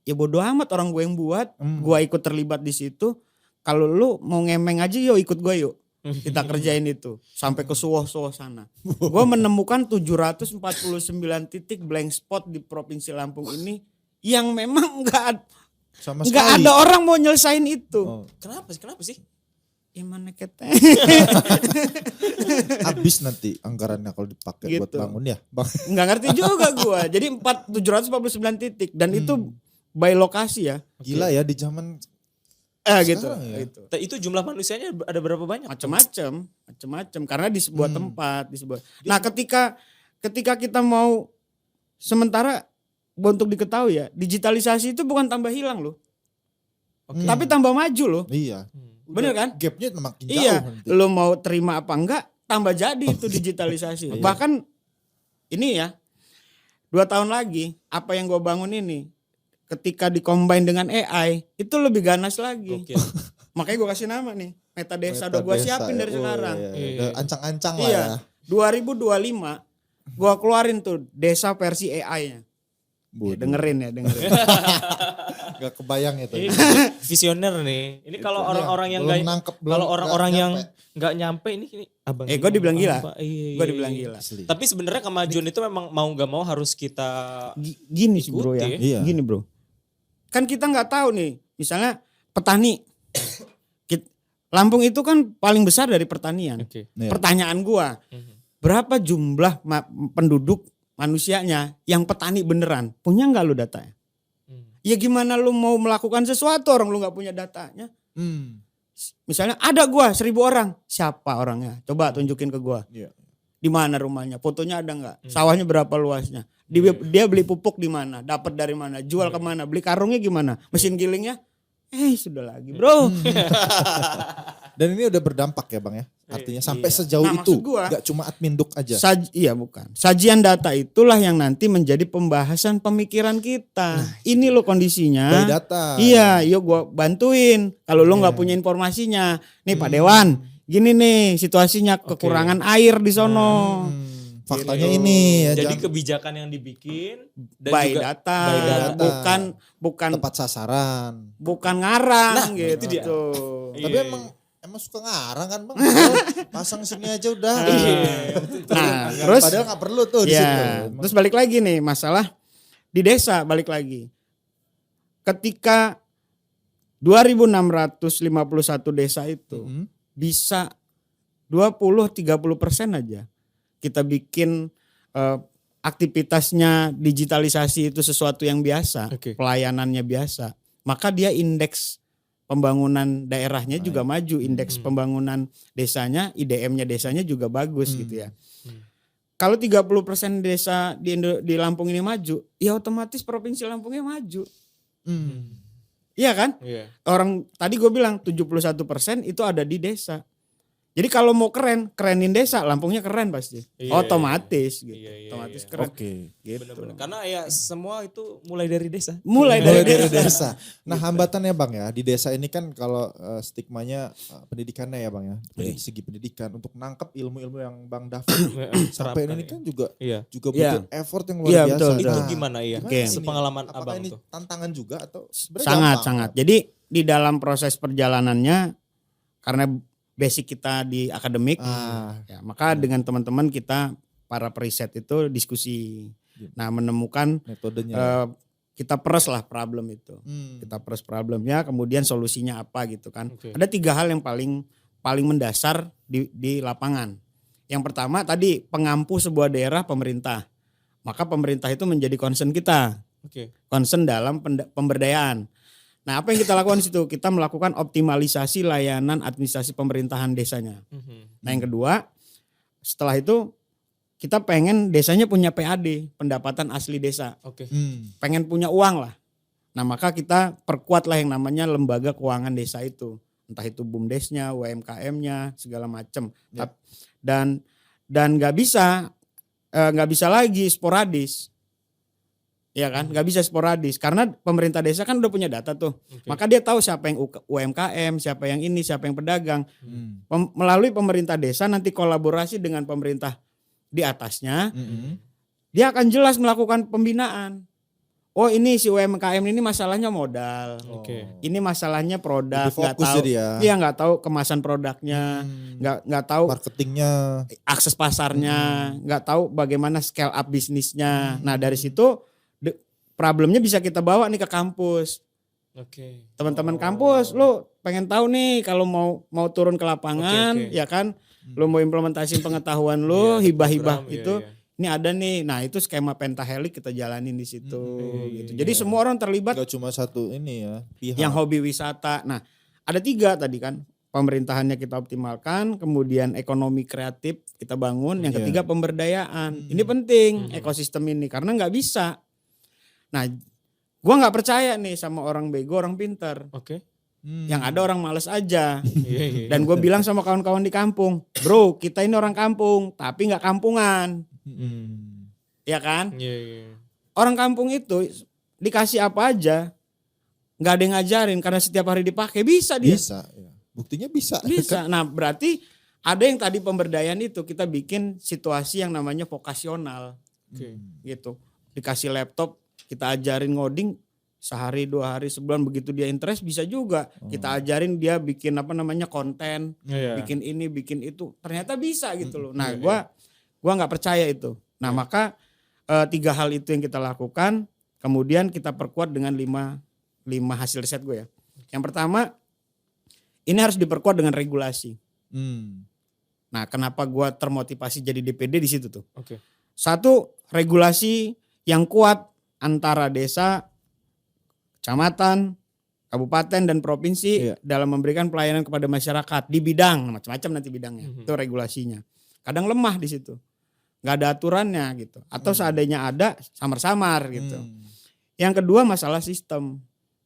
A: ya bodo amat orang gue yang buat, gua ikut terlibat di situ. Kalau lu mau ngemeng aja yuk ikut gua yuk. Kita kerjain itu sampai ke Suwoh-Suwoh sana. Gua menemukan 749 titik blank spot di Provinsi Lampung ini yang memang
B: Sama
A: nggak
B: sekali.
A: ada orang mau nyelesain itu.
B: Oh,
C: Kenapa sih?
A: Gimana kita?
B: habis nanti anggarannya kalau dipakai buat
A: Gitu.
B: bangun ya, Bang.
A: Nggak ngerti juga gua. Jadi 749 titik dan itu by lokasi ya.
B: Gila ya di zaman
A: Gitu.
B: Sekarang ya?
A: Gitu.
C: Itu jumlah manusianya ada berapa banyak?
A: Macam-macam karena di sebuah tempat, di sebuah. Nah, ketika kita mau sementara untuk diketahui ya, digitalisasi itu bukan tambah hilang loh. Tapi tambah maju loh.
B: iya.
A: Bener kan?
B: Gapnya makin jauh
A: Iya,
B: nanti.
A: lo mau terima apa enggak, tambah jadi itu digitalisasi. Bahkan ini ya, 2 tahun lagi, apa yang gue bangun ini, ketika dikombine dengan AI, itu lebih ganas lagi.
C: Gokil.
A: Makanya gue kasih nama nih, Meta Desa, udah gue
B: Metadesa
A: siapin
B: ya.
A: dari sekarang.
B: Iya.
C: Iya.
B: Udah ancang-ancang lah
A: Iya,
B: ya.
A: 2025, gue keluarin tuh desa versi AI-nya.
B: Bodoh.
A: Dengerin.
B: Gak kebayang itu.
C: Ini visioner nih. Ini kalau orang-orang yang
B: Belum
C: nggak,
B: nangkep, belum
C: kalau orang-orang
B: nggak
C: yang
B: nyampe.
C: nggak nyampe ini abang.
A: Gue dibilang gila.
C: Iya,
A: Gue dibilang gila.
B: Asli.
C: Tapi sebenarnya kemajuan itu memang mau nggak mau harus kita
A: Gini sih bro ya,
C: Ikuti.
B: Iya.
A: gini bro. Kan kita nggak tahu nih, misalnya petani. Lampung itu kan paling besar dari pertanian.
C: Oke.
B: Iya.
A: Pertanyaan gua, berapa jumlah penduduk manusianya yang petani beneran? Punya nggak lu datanya? Ya gimana lu mau melakukan sesuatu orang lu nggak punya datanya? Misalnya ada gua 1.000 orang, siapa orangnya? Coba tunjukin ke gua.
B: Iya.
A: Di mana rumahnya? Fotonya ada nggak? Sawahnya berapa luasnya? Dia beli pupuk di mana? Dapat dari mana? Jual kemana? Beli karungnya gimana? Mesin gilingnya? Sudah lagi bro.
B: Dan ini udah berdampak ya Bang ya. Artinya sampai sejauh
A: Nah,
B: itu.
A: maksud gua,
B: Gak cuma admin duk aja.
A: Iya bukan. Sajian data itulah yang nanti menjadi pembahasan pemikiran kita. Ini lo kondisinya.
B: By data.
A: Iya, yuk gua bantuin. Kalau lo nggak punya informasinya, nih Pak Dewan, gini nih situasinya kekurangan air di sono.
B: Faktanya ini ya.
C: Jadi
B: jangan
C: kebijakan yang dibikin dan
A: By
C: juga
A: data,
C: by data.
A: bukan
B: tepat sasaran.
A: ngarang
C: Nah,
A: gitu.
C: itu dia.
B: Tapi
C: Iya.
B: emang suka ngarang kan Bang. Pasang sini aja udah.
A: Nah, terus
B: Padahal gak perlu tuh di situ.
A: ya, terus balik lagi nih masalah di desa, balik lagi. Ketika 2.651 desa itu bisa 20-30% aja kita bikin aktivitasnya digitalisasi itu sesuatu yang biasa,
C: Oke.
A: pelayanannya biasa, maka dia indeks pembangunan daerahnya juga maju, indeks pembangunan desanya, IDM-nya desanya juga bagus gitu ya. Kalau 30% desa di Lampung ini maju, ya otomatis provinsi Lampungnya maju. Iya kan?
C: Iya.
A: Orang tadi gue bilang 71% itu ada di desa. Jadi kalau mau kerenin desa, Lampungnya keren pasti.
C: Iya,
A: otomatis gitu.
C: Iya,
A: Otomatis
C: iya.
A: keren.
B: Oke.
A: Gitu.
C: Benar-benar. Karena ya semua itu mulai dari desa.
A: Mulai
B: Mulai
A: dari
B: dari
A: desa.
B: desa. Nah hambatannya Bang ya di desa ini kan kalau stigmanya pendidikannya ya Bang ya. Dari segi pendidikan untuk nangkep ilmu-ilmu yang Bang David sampai ini kan juga
C: Iya.
B: butuh effort yang luar
A: Iya,
B: biasa.
A: betul,
C: Itu
A: Nah,
C: gimana ya?
A: Oke.
C: Sepengalaman
B: Apakah
C: abang
B: ini
C: tuh.
B: tantangan juga atau sebenarnya
A: Sangat
B: gampang?
A: sangat. Jadi di dalam proses perjalanannya karena basic kita di akademik, ya, maka dengan teman-teman kita para periset itu diskusi. Nah menemukan
B: metodenya.
A: kita peres lah problem itu. Kita peres problemnya, kemudian solusinya apa gitu kan.
C: Oke.
A: Ada 3 hal yang paling mendasar di lapangan. Yang pertama tadi pengampu sebuah daerah pemerintah. Maka pemerintah itu menjadi concern kita.
C: Oke.
A: Concern dalam pemberdayaan. Nah apa yang kita lakukan di situ? Kita melakukan optimalisasi layanan administrasi pemerintahan desanya. Nah yang kedua, setelah itu kita pengen desanya punya PAD, pendapatan asli desa.
C: Oke.
A: Pengen punya uang lah. Nah maka kita perkuat lah yang namanya lembaga keuangan desa itu. Entah itu BUMDesnya, UMKM-nya, segala macam.
B: Ya.
A: Dan nggak bisa lagi sporadis. Ya kan, nggak bisa sporadis karena pemerintah desa kan udah punya data tuh, maka dia tahu siapa yang UMKM, siapa yang ini, siapa yang pedagang. Melalui pemerintah desa nanti kolaborasi dengan pemerintah di atasnya, dia akan jelas melakukan pembinaan. Oh ini si UMKM ini masalahnya modal, ini masalahnya produk,
B: Lebih
A: nggak
B: fokus
A: tahu,
B: jadi ya.
A: dia nggak tahu kemasan produknya, nggak tahu
B: Marketingnya.
A: akses pasarnya, nggak tahu bagaimana scale up bisnisnya. Nah dari situ problemnya bisa kita bawa nih ke kampus.
C: Oke.
A: Teman-teman kampus, lu pengen tahu nih kalau mau turun ke lapangan,
C: Oke.
A: ya kan? Lu mau implementasi pengetahuan lu,
C: Iya,
A: hibah-hibah
C: program,
A: itu.
C: iya.
A: Ini ada nih. Nah, itu skema pentahelik kita jalanin di situ gitu.
C: iya,
A: Jadi semua orang terlibat
B: Gak cuma satu ini ya pihak.
A: yang hobi wisata. Nah, ada 3 tadi kan. Pemerintahannya kita optimalkan, kemudian ekonomi kreatif kita bangun, yang ketiga pemberdayaan. Ini penting ekosistem ini karena nggak bisa. Nah, gua nggak percaya nih sama orang bego, orang pinter.
C: Oke.
A: Yang ada orang males aja.
C: Iya, iya.
A: Dan gue bilang sama kawan-kawan di kampung, bro kita ini orang kampung, tapi nggak kampungan. Ya kan?
C: Iya, iya.
A: Orang kampung itu dikasih apa aja, nggak ada yang ngajarin karena setiap hari dipakai bisa dia.
B: Bisa. Ya. Buktinya bisa.
A: Bisa. Nah berarti ada yang tadi pemberdayaan itu kita bikin situasi yang namanya vokasional.
C: Oke.
A: Gitu. Dikasih laptop, kita ajarin ngoding sehari, 2 hari, sebulan, begitu dia interest bisa juga. Kita ajarin dia bikin apa namanya konten,
C: Iya.
A: bikin ini, bikin itu. Ternyata bisa gitu loh. Nah gua nggak percaya itu. Nah maka 3 hal itu yang kita lakukan. Kemudian kita perkuat dengan 5 hasil riset gue ya. Yang pertama, ini harus diperkuat dengan regulasi. Nah kenapa gue termotivasi jadi DPD di situ tuh.
C: Oke.
A: 1, regulasi yang kuat antara desa, kecamatan, kabupaten dan provinsi dalam memberikan pelayanan kepada masyarakat di bidang macam-macam nanti bidangnya. Itu regulasinya. Kadang lemah di situ. Nggak ada aturannya gitu. Atau seandainya ada samar-samar gitu. Yang kedua masalah sistem.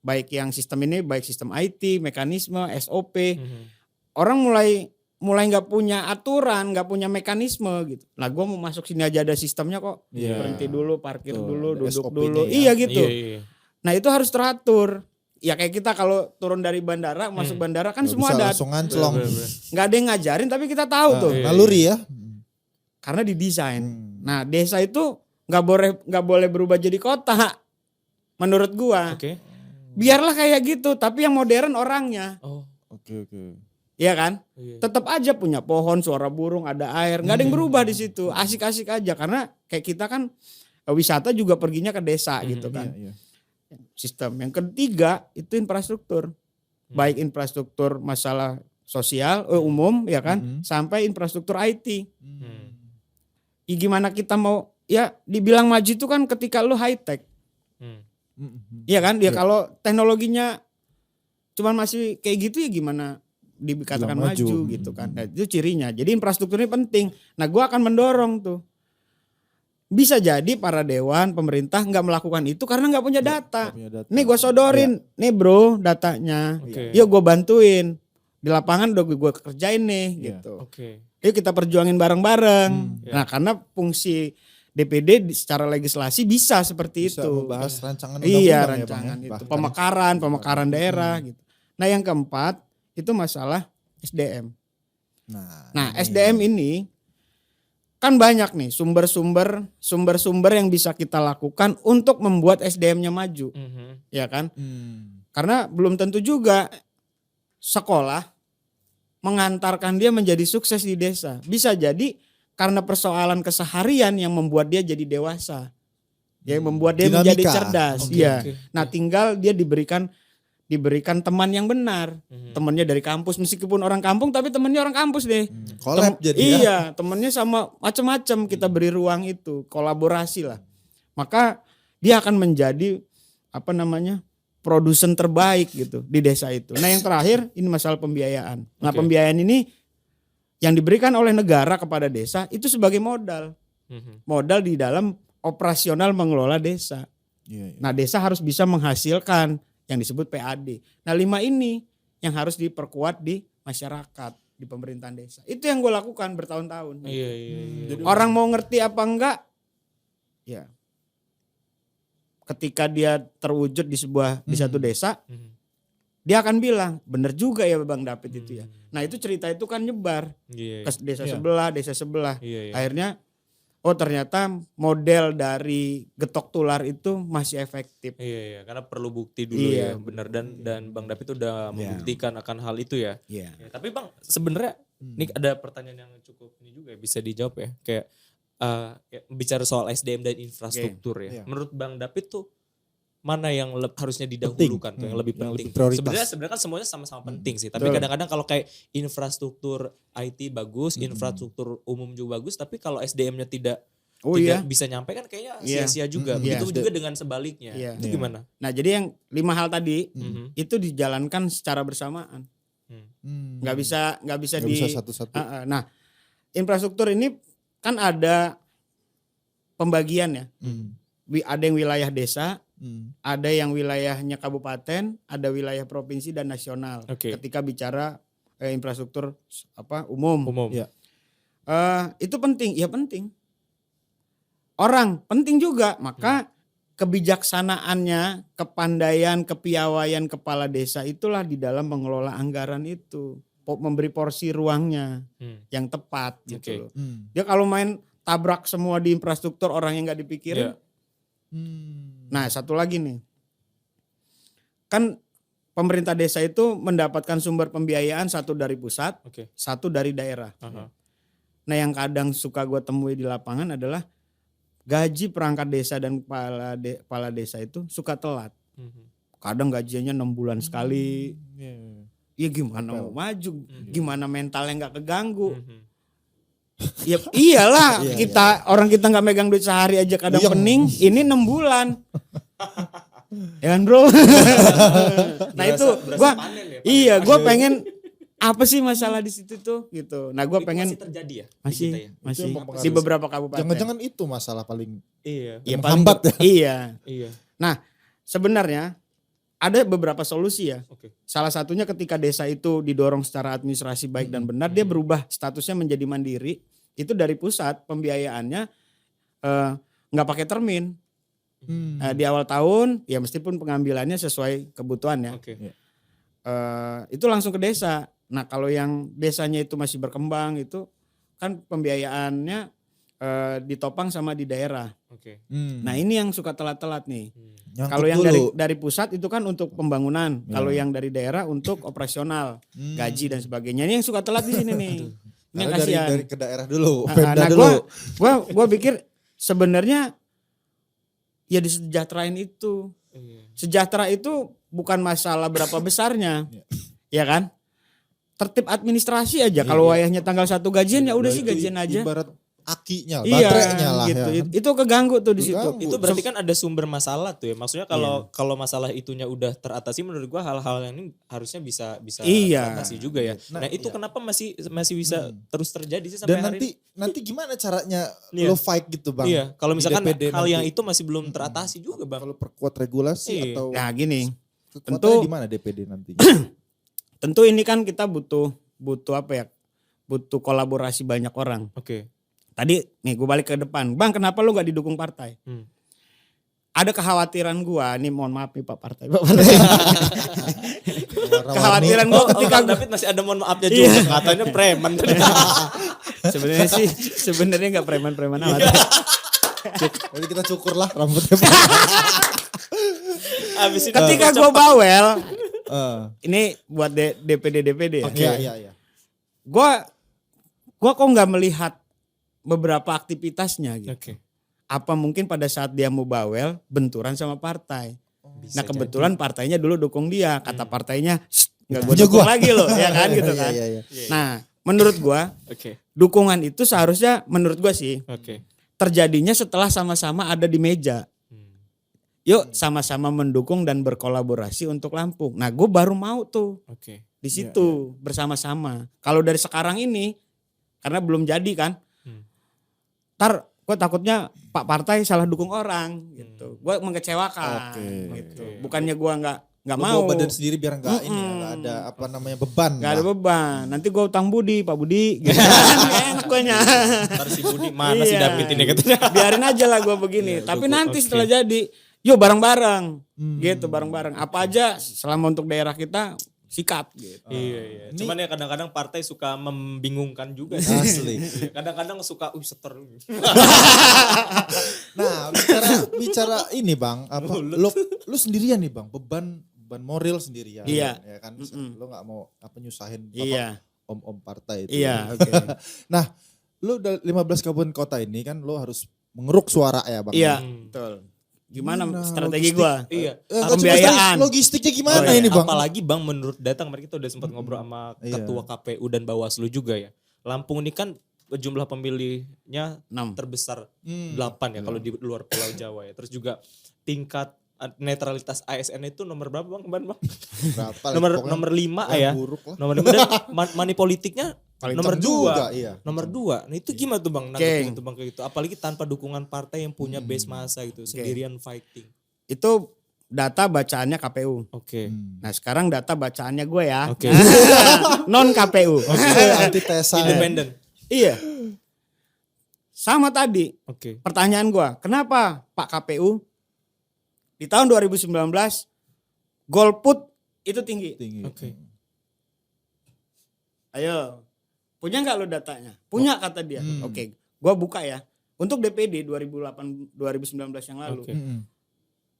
A: Baik yang sistem ini, baik sistem IT, mekanisme, SOP. Orang mulai nggak punya aturan, nggak punya mekanisme gitu. Nah gue mau masuk sini aja ada sistemnya kok. Berhenti dulu, parkir dulu, duduk
B: SOP-nya
A: dulu.
B: ya.
A: Iya gitu.
C: Iya.
A: Nah itu harus teratur. Ya kayak kita kalau turun dari bandara, masuk bandara kan
B: Gak
A: semua
B: bisa
A: ada.
B: langsung nganclong.
A: Nggak ada yang ngajarin tapi kita tahu tuh.
C: iya.
B: Naluri ya.
A: Karena didesain. Nah desa itu nggak boleh berubah jadi kota. Menurut gua.
C: Oke.
A: Biarlah kayak gitu. Tapi yang modern orangnya.
C: Oh.
B: Oke.
A: Iya kan?
C: Iya.
A: Tetap aja punya pohon, suara burung, ada air. Nggak ada yang berubah di situ. Asik-asik aja. Karena kayak kita kan wisata juga perginya ke desa gitu kan.
B: Iya.
A: Sistem. Yang ketiga itu infrastruktur. Baik infrastruktur masalah sosial, umum ya kan. Sampai infrastruktur IT. Ya, gimana kita mau, ya dibilang maju itu kan ketika lu high tech. Iya kan? Ya kalau teknologinya cuman masih kayak gitu ya gimana dikatakan
B: Bilang
A: maju
B: maju.
A: gitu kan. Nah, itu cirinya. Jadi infrastruktur ini penting. Nah gua akan mendorong tuh. Bisa jadi para dewan, pemerintah nggak melakukan itu karena nggak punya data.
B: Nggak punya data.
A: Nih gue sodorin, nih bro datanya.
C: Oke.
A: Yuk gue bantuin. di lapangan udah gue kerjain nih
B: Iya.
A: gitu.
C: Oke.
A: Yuk kita perjuangin bareng-bareng.
C: Ya.
A: Nah karena fungsi DPD secara legislasi bisa seperti
B: Bisa
A: itu.
B: membahas rancangan undang-undang
A: Iya
B: ya, Bang,
A: rancangan
B: ya?
A: itu,
B: Bahkan.
A: pemekaran daerah gitu. Nah yang keempat itu masalah SDM. Nah
B: ini.
A: SDM ini kan banyak nih sumber-sumber yang bisa kita lakukan untuk membuat SDM-nya maju, ya kan? Karena belum tentu juga sekolah mengantarkan dia menjadi sukses di desa. Bisa jadi karena persoalan keseharian yang membuat dia jadi dewasa. Ya, membuat dia
B: Dinamika.
A: menjadi cerdas.
C: Oke,
A: Iya.
C: oke.
A: Nah, tinggal dia diberikan teman yang benar. Temannya dari kampus, meskipun orang kampung tapi temannya orang kampus deh.
B: Collab jadi ya.
A: Iya, temennya sama macam-macam, kita beri ruang itu, kolaborasi lah. Maka dia akan menjadi produsen terbaik gitu di desa itu. Nah yang terakhir ini masalah pembiayaan. Nah
C: Oke.
A: pembiayaan ini yang diberikan oleh negara kepada desa itu sebagai modal. Modal di dalam operasional mengelola desa.
B: Iya, iya.
A: Nah desa harus bisa menghasilkan yang disebut PAD. Nah 5 ini yang harus diperkuat di masyarakat, di pemerintahan desa. Itu yang gue lakukan bertahun-tahun.
C: Iya.
B: Jadi
A: Orang mau ngerti apa enggak, ya ketika dia terwujud di satu desa, dia akan bilang bener juga ya Bang David itu ya. Nah itu cerita itu kan nyebar
C: Iya.
A: ke desa
B: Iya.
A: desa sebelah.
C: Iya.
A: Akhirnya ternyata model dari getok tular itu masih efektif.
C: Iya, karena perlu bukti dulu
A: Iya.
C: ya, benar dan Bang David udah membuktikan akan hal itu ya.
A: Iya.
C: Ya, tapi Bang sebenarnya ini ada pertanyaan yang cukup ini juga ya, bisa dijawab ya. Kayak ya, bicara soal SDM dan infrastruktur ya.
B: Iya.
C: Menurut Bang David tuh mana yang harusnya didahulukan tuh, yang lebih
B: Yang
C: penting?
B: lebih prioritas.
C: Sebenarnya kan semuanya sama-sama penting sih. Tapi
A: Betul.
C: kadang-kadang kalau kayak infrastruktur IT bagus, infrastruktur umum juga bagus, tapi kalau SDM-nya tidak
A: Oh
C: tidak
A: iya.
C: bisa nyampe kan kayaknya
A: Iya.
C: sia-sia juga.
A: Iya.
C: Begitu juga dengan sebaliknya.
A: Iya.
C: Itu
B: Iya.
C: gimana?
A: Nah jadi yang 5 hal tadi
C: Mhm.
A: itu dijalankan secara bersamaan. Nggak bisa
B: Nggak
A: di
B: bisa satu-satu.
A: Nah, infrastruktur ini kan ada pembagian ya. Ada yang wilayah desa, ada yang wilayahnya kabupaten, ada wilayah provinsi dan nasional.
C: Oke.
A: Ketika bicara infrastruktur umum.
C: Umum.
B: Iya.
A: Itu penting, ya penting. Orang penting juga, maka kebijaksanaannya, kepandaian, kepiawaian kepala desa itulah di dalam mengelola anggaran itu, memberi porsi ruangnya yang tepat gitu
C: Oke.
A: loh. Dia kalau main tabrak semua di infrastruktur orang yang nggak dipikirin.
C: Iya.
A: Nah satu lagi nih, kan pemerintah desa itu mendapatkan sumber pembiayaan satu dari pusat,
C: Oke.
A: satu dari daerah.
C: Aha.
A: Nah yang kadang suka gue temui di lapangan adalah gaji perangkat desa dan kepala desa itu suka telat. Kadang gajinya 6 bulan sekali. Ya gimana mau maju, gimana mentalnya nggak keganggu. Ya iyalah orang kita nggak megang duit sehari aja kadang pening, ini 6 bulan. Ya kan bro. Nah itu gue pengen apa sih masalah di situ tuh gitu. Nah gue
C: Itu
A: masih
C: masih terjadi ya? di kita
A: masih
C: ya?
A: masih
B: Itu mempengaruhi.
A: di beberapa kabupaten.
B: Jangan-jangan itu masalah paling
C: Iya.
A: Ya,
B: menghambat ya.
A: Iya.
C: Iya.
A: Nah sebenarnya ada beberapa solusi ya.
C: Oke.
A: Salah satunya ketika desa itu didorong secara administrasi baik dan benar, dia berubah statusnya menjadi mandiri. Itu dari pusat pembiayaannya nggak pakai termin. Di awal tahun ya meskipun pengambilannya sesuai kebutuhan ya.
C: Oke.
A: Itu langsung ke desa. Nah kalau yang desanya itu masih berkembang itu kan pembiayaannya ditopang sama di daerah.
C: Oke.
A: Nah ini yang suka telat-telat nih.
B: Nyangkut
A: Kalau yang
B: dulu.
A: dari pusat itu kan untuk pembangunan, kalau yang dari daerah untuk operasional, gaji dan sebagainya. Ini yang suka telat di sini nih. Ini yang
B: Karena
A: kasihan.
B: dari ke daerah dulu,
A: Nah,
B: Pemda
A: nah,
B: dulu.
A: gua pikir sebenarnya ya disejahterain itu.
C: Iya.
A: Sejahtera itu bukan masalah berapa besarnya, ya kan? Tertib administrasi aja. Kalau wayahnya tanggal 1 gajian ya udah sih
B: Itu
A: gajian aja.
B: Ibarat akinya,
A: Iya,
B: baterainya lah
A: gitu.
B: ya.
A: Itu keganggu tuh di situ.
B: Keganggu.
C: Itu berarti kan ada sumber masalah tuh ya. Maksudnya kalau masalah itunya udah teratasi, menurut gua hal-hal yang ini harusnya bisa
A: Iya.
C: teratasi juga ya. Nah, itu kenapa masih bisa terus terjadi sih sampai
B: Dan
C: hari ini?
B: nanti gimana caranya
C: Iya.
B: lo fight gitu Bang?
C: Iya, kalau
B: Di
C: misalkan
B: DPD
C: hal
B: nanti.
C: yang itu masih belum teratasi juga, Bang.
B: Kalau perkuat regulasi
C: Iya.
B: atau
A: Nah gini,
B: kekuatannya
A: tentu-
B: di mana DPD nanti?
A: tentu ini kan kita butuh apa ya? Butuh kolaborasi banyak orang.
C: Oke.
A: Tadi nih gue balik ke depan. Bang, kenapa lu gak didukung partai? Ada kekhawatiran gue, nih mohon maaf nih Pak Partai. Kekhawatiran gue ketika
C: Bang David masih ada mohon maafnya juga. Katanya preman.
A: sebenarnya nggak preman-preman amat.
B: Jadi kita cukur lah rambutnya.
C: Abis itu
A: Ketika gue bawel,
B: Eh,
A: ini buat DPD ya.
B: Iya.
A: Gue kok nggak melihat beberapa aktivitasnya gitu.
C: Oke.
A: Apa mungkin pada saat dia mau bawel benturan sama partai.
C: Bisa
A: Nah kebetulan partainya dulu dukung dia. Kata partainya nggak gue
B: Punya
A: dukung
B: gua.
A: lagi loh. Ya kan gitu kan.
B: Iya.
A: Nah menurut gue
C: Oke.
A: dukungan itu seharusnya menurut gue sih
C: Oke.
A: terjadinya setelah sama-sama ada di meja. Yuk sama-sama mendukung dan berkolaborasi untuk Lampung. Nah gue baru mau tuh
C: Oke.
A: di situ bersama-sama. Kalau dari sekarang ini karena belum jadi kan. Ntar gue takutnya Pak Partai salah dukung orang gitu. Gue mengecewakan
B: Oke.
A: gitu. Bukannya gue nggak
B: Lu
A: mau.
B: bawa badan sendiri biar nggak ini ya, nggak ada apa namanya beban.
A: Gak ada
B: lah.
A: beban. Nanti gue utang budi, Pak Budi. Gitu kan. Enak gue nya.
C: Ntar si Budi mana si David ini katanya.
A: Biarin aja lah gue begini. Tapi nanti setelah jadi, yuk bareng-bareng. Gitu bareng-bareng. Apa aja selama untuk daerah kita sikat gitu.
C: Iya. Cuman ya kadang-kadang partai suka membingungkan juga.
B: Asli.
C: Iya, kadang-kadang suka seter.
B: Nah, bicara ini Bang, apa lu sendirian nih Bang, beban moral sendirian.
A: Iya.
B: Ya kan, lu nggak mau apa nyusahin
A: Iya.
B: om-om partai itu.
A: Iya, oke.
B: Nah, lu udah 15 kabupaten kota ini kan lu harus mengeruk suara ya Bang.
A: Iya, betul. Gimana strategi
B: logistik?
A: gue?
C: Iya.
A: Pembiayaan.
B: Logistiknya gimana
C: Oh, iya.
B: ini Bang?
C: Apalagi Bang menurut data kemarin kita udah sempat ngobrol sama
B: Iya.
C: ketua KPU dan Bawaslu juga ya. Lampung ini kan jumlah pemilihnya
A: 6.
C: terbesar 8 ya kalau di luar Pulau Jawa ya. Terus juga tingkat netralitas ASN itu nomor berapa Bang kemarin Bang?
B: Berapa?
C: nomor 5
B: yang
C: ya.
B: buruk lah.
C: Nomor 5 dan money politiknya
A: Paling
C: nomor
B: kencang juga,
C: 2.
B: iya.
C: Nomor 2. Nah itu gimana tuh Bang nanggepin itu Bang kayak gitu. Apalagi tanpa dukungan partai yang punya base massa gitu, sendirian fighting.
A: Itu data bacaannya KPU.
C: Oke.
A: Nah sekarang data bacaannya gue ya.
C: Oke.
A: Non KPU.
B: Antitesa.
C: Independen.
A: Iya. Sama tadi.
C: Oke.
A: Pertanyaan gue, kenapa Pak KPU di tahun 2019 golput itu tinggi?
B: Tinggi.
C: Oke.
A: Ayo, punya nggak lo datanya? Punya kata dia. Oke, gue buka ya. Untuk DPD 2019 yang lalu
C: Oke.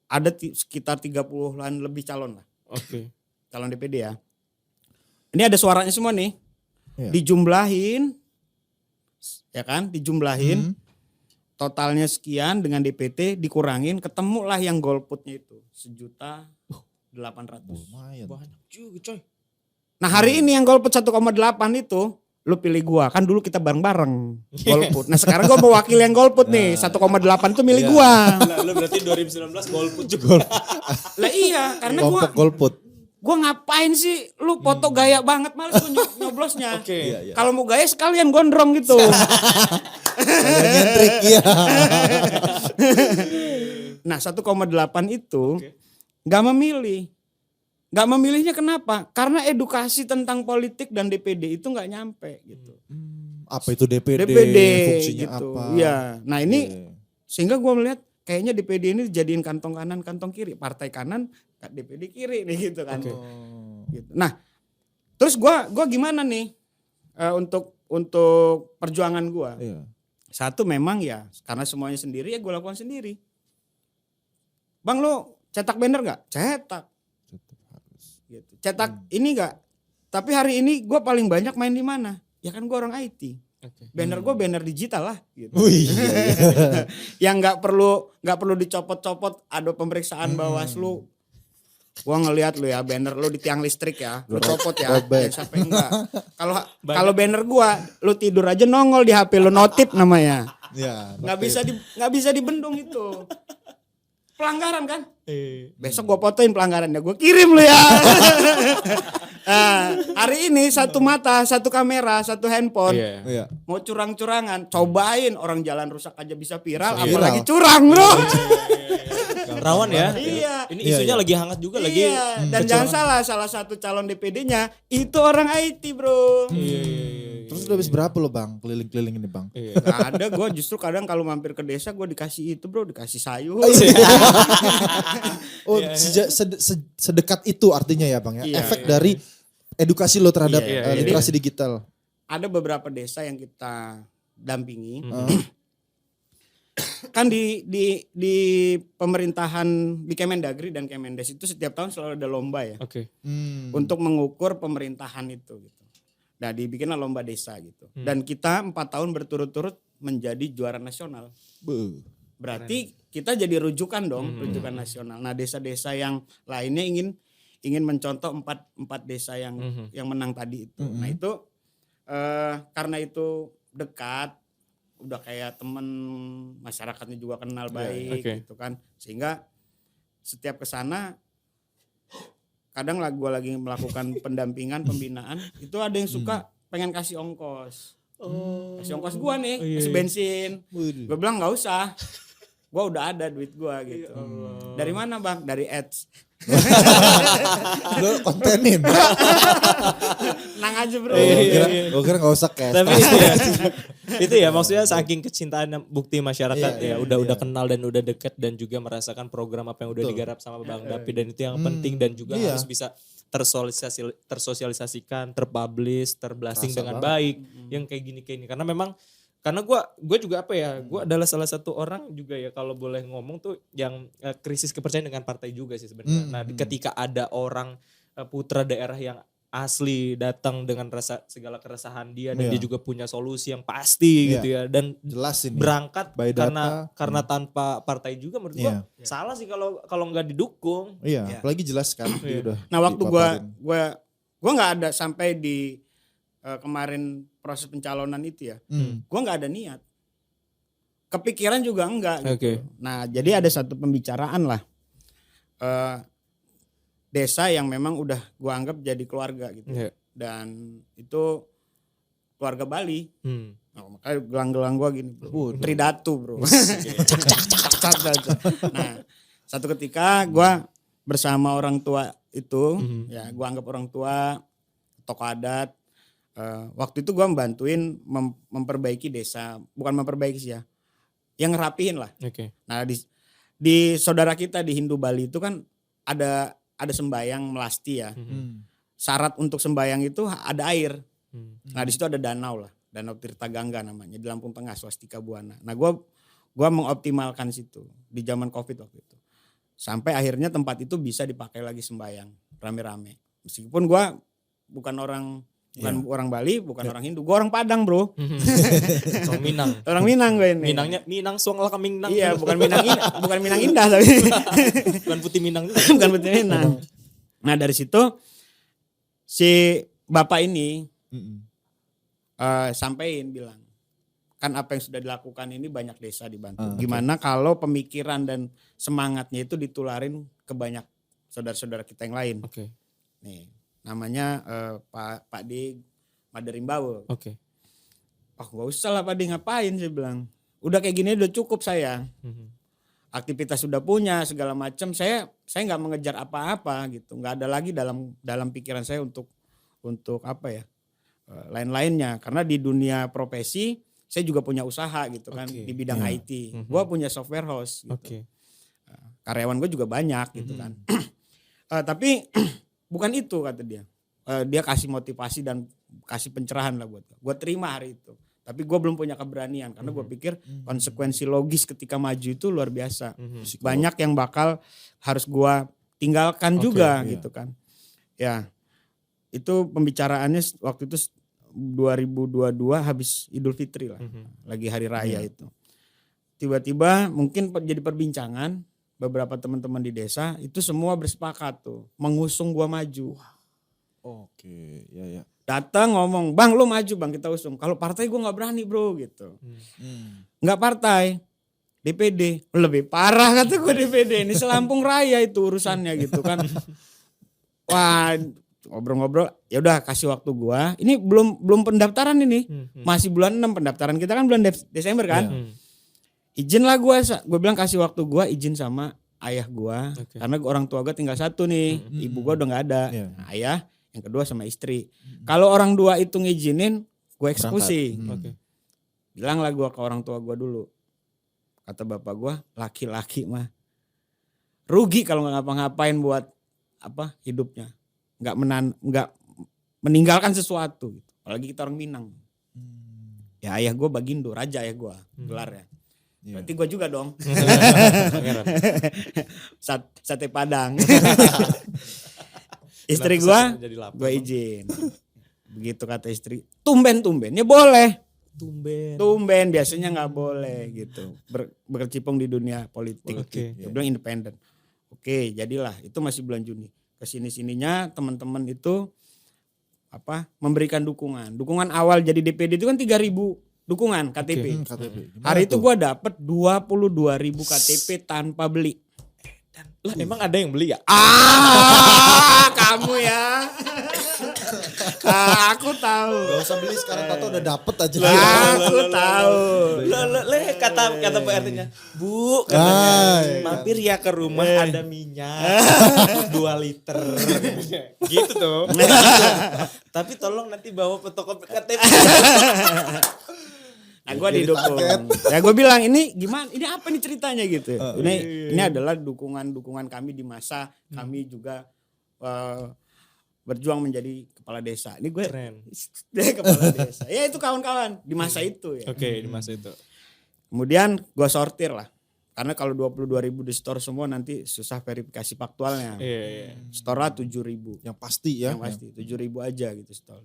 A: ada sekitar 30-an lebih calon lah.
C: Oke.
A: Calon DPD ya. Ini ada suaranya semua nih.
B: Iya.
A: Dijumlahin, ya kan? Dijumlahin. Totalnya sekian dengan DPT dikurangin, ketemulah yang golputnya itu 1.800.000.
B: Lumayan.
C: Banyak juga coy.
A: Nah hari ini yang golput 1,8 itu lu pilih gua. Kan dulu kita bareng-bareng golput. Nah sekarang gua mau wakil yang golput nih. 1,8 itu milih gua.
C: Lah, lu berarti 2019 golput juga.
A: Lah iya karena
B: Kelompok golput.
A: gua ngapain sih lu foto gaya banget males gua nyoblosnya.
C: Oke.
B: Iya, iya.
A: Kalau mau gaya sekalian gondrong gitu.
B: Kalian nyentrik ya.
A: Nah 1,8 itu
C: Oke.
A: gak memilih. Gak memilihnya kenapa? Karena edukasi tentang politik dan DPD itu gak nyampe gitu.
B: Apa itu DPD?
A: DPD
B: Fungsinya
A: gitu.
B: apa?
A: Iya. Nah ini
B: Iya.
A: sehingga gue melihat kayaknya DPD ini dijadiin kantong kanan kantong kiri. Partai kanan DPD kiri nih gitu kan.
B: Oh.
A: Gitu. Nah terus gue gimana nih untuk perjuangan gue.
B: Iya.
A: Satu memang ya karena semuanya sendiri ya gue lakukan sendiri. Bang lo cetak banner gak? Cetak. Gitu. Cetak ini gak? Tapi hari ini gue paling banyak main di mana? Ya kan gue orang IT.
C: Oke.
A: Banner gue banner digital lah. Gitu.
B: Wih, iya.
A: Yang nggak perlu dicopot-copot. Ada pemeriksaan Bawaslu. Gua ngelihat lu ya banner lu di tiang listrik ya, lu copot ya.
B: Robek.
A: Sampai enggak. Kalau banner gua, lu tidur aja nongol di HP lu notif namanya.
B: Ya,
A: Nggak bisa dibendung itu. Pelanggaran kan?
C: Eh.
A: Besok gua fotoin pelanggarannya, gua kirim lu ya. Nah, hari ini satu mata, satu kamera, satu handphone.
C: Iya.
B: Iya.
A: Mau curang-curangan, cobain orang jalan rusak aja bisa viral,
B: Bisa
A: apalagi
B: viral.
A: curang bro.
C: Rawan ya.
A: Iya.
C: Ini isunya lagi hangat juga lagi.
A: Iya, dan jangan salah satu calon DPD-nya itu orang IT, Bro.
C: Iya.
B: Terus udah habis berapa lo bang keliling-keliling ini bang?
A: Gak ada, gue justru kadang kalau mampir ke desa gue dikasih itu, Bro, dikasih sayur.
B: Oh sedekat itu artinya ya bang ya.
A: Iya,
B: Efek dari edukasi lo terhadap
A: Iya.
B: literasi digital.
A: Ada beberapa desa yang kita dampingi. Kan di pemerintahan di Kemendagri dan Kemendes itu setiap tahun selalu ada lomba ya.
C: Oke.
A: Untuk mengukur pemerintahan itu gitu. Nah, dibikinlah lomba desa gitu. Dan kita 4 tahun berturut-turut menjadi juara nasional. Berarti kita jadi rujukan dong, rujukan nasional. Nah, desa-desa yang lainnya ingin mencontoh empat desa yang menang tadi itu. Nah, itu karena itu dekat, udah kayak temen, masyarakatnya juga kenal baik gitu kan, sehingga setiap kesana kadang lah gue lagi melakukan pendampingan pembinaan itu ada yang suka pengen kasih ongkos, kasih ongkos gue nih, kasih bensin, gue bilang nggak usah, gue udah ada duit gue gitu. Dari mana bang? Dari ads.
B: Lo kontenin.
A: Nang aja bro.
B: Gue kira gak usah cash.
C: Tapi itu ya maksudnya saking kecintaan bukti masyarakat ya udah kenal dan udah deket dan juga merasakan program apa yang udah digarap sama Bang Dapi dan itu yang penting dan juga harus bisa tersosialisasikan, terpublish, terblasting dengan baik yang kayak gini karena memang karena gue juga apa ya, gue adalah salah satu orang juga ya kalau boleh ngomong tuh yang krisis kepercayaan dengan partai juga sih sebenarnya. Nah ketika ada orang putra daerah yang asli datang dengan segala keresahan dia dan dia juga punya solusi yang pasti gitu ya dan
B: jelas ini
C: berangkat
B: by
C: karena tanpa partai juga menurut gue salah sih kalau nggak didukung.
B: Iya, apalagi jelas kan. Udah
A: nah waktu gue nggak ada sampai di kemarin proses pencalonan itu ya, gue nggak ada niat, kepikiran juga enggak gitu. Nah jadi ada satu pembicaraan lah desa yang memang udah gue anggap jadi keluarga gitu, dan itu keluarga Bali. Nah, makanya gelang-gelang gue gini bro, Tridatu bro. Nah satu ketika gue bersama orang tua itu, ya gue anggap orang tua, tokoh adat. Waktu itu gue membantuin memperbaiki desa, bukan memperbaiki sih ya, yang ngerapihin lah. Nah di saudara kita di Hindu Bali itu kan ada sembayang melasti ya. Syarat untuk sembayang itu ada air. Nah di situ ada danau lah, Danau Tirta Gangga namanya di Lampung Tengah, Swastika Buana. Nah gue mengoptimalkan situ di zaman COVID waktu itu, sampai akhirnya tempat itu bisa dipakai lagi sembayang rame-rame. Meskipun gue bukan orang orang Bali, bukan orang Hindu, gue orang Padang bro.
C: Orang Minang.
A: Orang Minang gue ini.
C: Minang suang lah Minang.
A: Iya, bukan Minang Indah tapi.
C: Bukan Putih Minang juga.
A: Bukan Putih Minang. Nah dari situ si bapak ini sampein bilang, kan apa yang sudah dilakukan ini banyak desa dibantu. Gimana kalau pemikiran dan semangatnya itu ditularin ke banyak saudara-saudara kita yang lain. Nih. Namanya Pak D Madarimbawe. Oh gak usah lah Pak D, ngapain saya bilang. Udah kayak gini udah cukup saya. Aktivitas sudah punya segala macam. Saya gak mengejar apa-apa gitu. Gak ada lagi dalam pikiran saya untuk apa ya, lain-lainnya. Karena di dunia profesi saya juga punya usaha gitu kan di bidang IT. Gue punya software house gitu. Karyawan gue juga banyak gitu kan. Tapi bukan itu kata dia. Dia kasih motivasi dan kasih pencerahan lah buat gue. Gue terima hari itu. Tapi gue belum punya keberanian karena gue pikir konsekuensi logis ketika maju itu luar biasa. Banyak yang bakal harus gue tinggalkan juga gitu kan. Ya itu pembicaraannya waktu itu 2022 habis Idul Fitri lah. Lagi hari raya itu. Tiba-tiba mungkin jadi perbincangan. Beberapa teman-teman di desa itu semua bersepakat tuh mengusung gua maju.
B: Ya.
A: Datang ngomong, bang lu maju bang kita usung. Kalau partai gua nggak berani bro gitu. Nggak partai, DPD lebih parah kata gua DPD ini selampung raya itu urusannya gitu kan. Wah ngobrol-ngobrol, ya udah kasih waktu gua. Ini belum pendaftaran ini, masih bulan 6 pendaftaran kita kan bulan Desember kan. Izin lah gue bilang kasih waktu gue izin sama ayah gua.
C: Oke.
A: Karena orang tua gua tinggal satu nih. Ibu gua udah nggak ada.
B: Iya.
A: Nah, ayah, yang kedua sama istri. Kalau orang dua itu ngizinin, gue eksekusi.
C: Oke.
A: Bilang lah gue ke orang tua gue dulu. Kata bapak gue, laki-laki mah rugi kalau nggak ngapa-ngapain buat apa hidupnya. Nggak meninggalkan sesuatu. Apalagi kita orang Minang. Ya ayah gue Bagindo, raja ayah gue gelarnya.
B: Iya.
A: Berarti gue juga dong.
C: Pangeran.
A: Sate Padang. Istri
C: Kenapa
A: gue,
C: jadi lapar,
A: gue
C: Bang?
A: izin. Begitu kata istri, tumben-tumbennya boleh.
C: Tumben.
A: Biasanya nggak boleh gitu. Berkecimpung di dunia politik.
C: Oke.
A: Dia bilang independen. Oke, jadilah. Itu masih bulan Juni. Kesini-sininya teman-teman itu memberikan dukungan. Dukungan awal jadi DPD itu kan 3.000 dukungan KTP.
B: KTP. Gimana
A: Hari itu
B: tuh?
A: gue dapet 22.000 KTP tanpa beli.
C: Lah emang ada yang beli ya?
A: Kamu ya. Aku tahu.
B: Gak usah beli sekarang, tato udah dapet aja.
A: Aku tahu.
C: Kata Bu RT-nya, Bu, katanya, mampir ya ke rumah ada minyak 2 liter. Gitu tuh. Tapi tolong nanti bawa fotokopi KTP.
A: Nah gue didukung. Ya gue bilang ini gimana? Ini apa nih ceritanya gitu? Ini adalah dukungan kami di masa kami juga berjuang menjadi kepala desa. Ini gue
C: Keren.
A: kepala desa. Ya itu kawan-kawan di masa itu ya.
C: Oke, di masa itu.
A: Kemudian gue sortir lah. Karena kalau 22.000 di store semua nanti susah verifikasi faktualnya.
C: Iya.
A: Store 7.000.
B: Yang pasti ya.
A: Yang pasti 7.000 aja gitu store.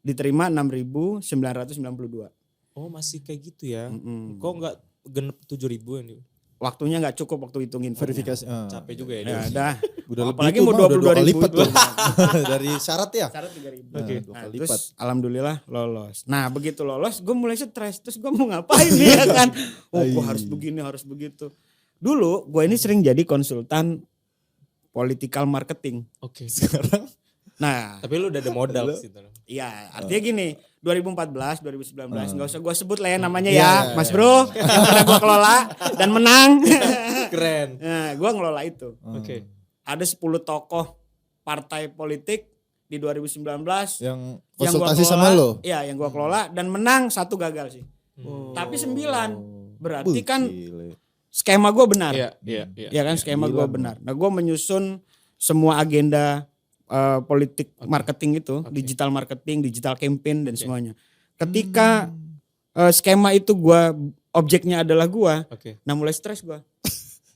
A: Diterima 6.992.
C: Oh masih kayak gitu ya?
A: Mm-mm.
C: Kok nggak genep 7.000 ini?
A: Waktunya nggak cukup waktu hitungin
B: Verifikasi.
C: Capek juga ya.
A: Ya
C: dia.
A: dah.
B: Udah
A: Apalagi
B: lebih
A: mau
B: tuh, mah, udah
A: 22.000
B: dua kali lipat
A: itu.
B: tuh. Dari syarat ya.
A: Syarat 3.000.
C: Oke.
B: Dua
A: Nah,
B: kali
A: terus
B: lipat.
A: alhamdulillah lolos. Nah begitu lolos gue mulai stres. Terus gue mau ngapain nih ya kan. Oh gue harus begini harus begitu. Dulu gue ini sering jadi konsultan political marketing.
C: Oke.
B: Sekarang
A: Nah
C: Tapi lu udah ada modal di situ.
A: iya artinya gini. 2014, 2019 nggak usah gue sebut lah ya namanya
B: Iya,
A: ya Mas Bro. Yang pernah gue kelola dan menang.
C: Keren.
A: Nah gue ngelola itu.
C: Oke.
A: Ada 10 tokoh partai politik di 2019
B: yang
A: yang
B: konsultasi
A: gua
B: sama
A: kelola,
B: lo.
A: Iya, yang gua kelola dan menang 1 gagal sih. Tapi 9. Berarti kan
B: Gile.
A: skema gua benar.
C: Iya.
A: Ya kan skema gua benar. Nah, gua menyusun semua agenda politik marketing itu, digital marketing, digital campaign dan semuanya. Ketika skema itu objeknya adalah gua,
C: Oke.
A: nah mulai stres gua.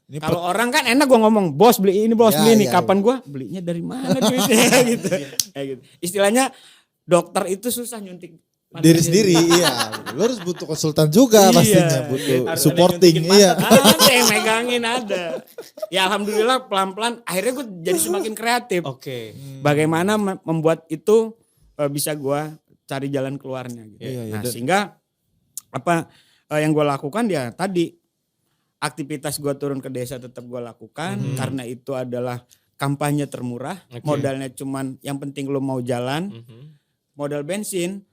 B: Ini
A: Kalau orang kan enak gua ngomong, bos beli ini, bos
B: Ya,
A: beli ini.
B: ya,
A: Kapan gua belinya dari mana duitnya gitu. Kayak gitu. Istilahnya dokter itu susah nyuntik
B: diri sendiri, iya. Lo harus butuh konsultan juga
A: Iya.
B: pastinya, butuh
C: Harus ada
B: supporting,
C: yang nyuntikin
B: iya.
A: Ada yang megangin ada. Ya alhamdulillah pelan-pelan akhirnya gue jadi semakin kreatif.
C: Oke.
A: Bagaimana membuat itu bisa gue cari jalan keluarnya gitu.
B: Iya, iya.
A: Nah sehingga yang gue lakukan ya tadi aktivitas gue turun ke desa tetap gue lakukan karena itu adalah kampanye termurah.
C: Oke.
A: Modalnya cuman yang penting lo mau jalan.
C: Mhm.
A: Modal bensin.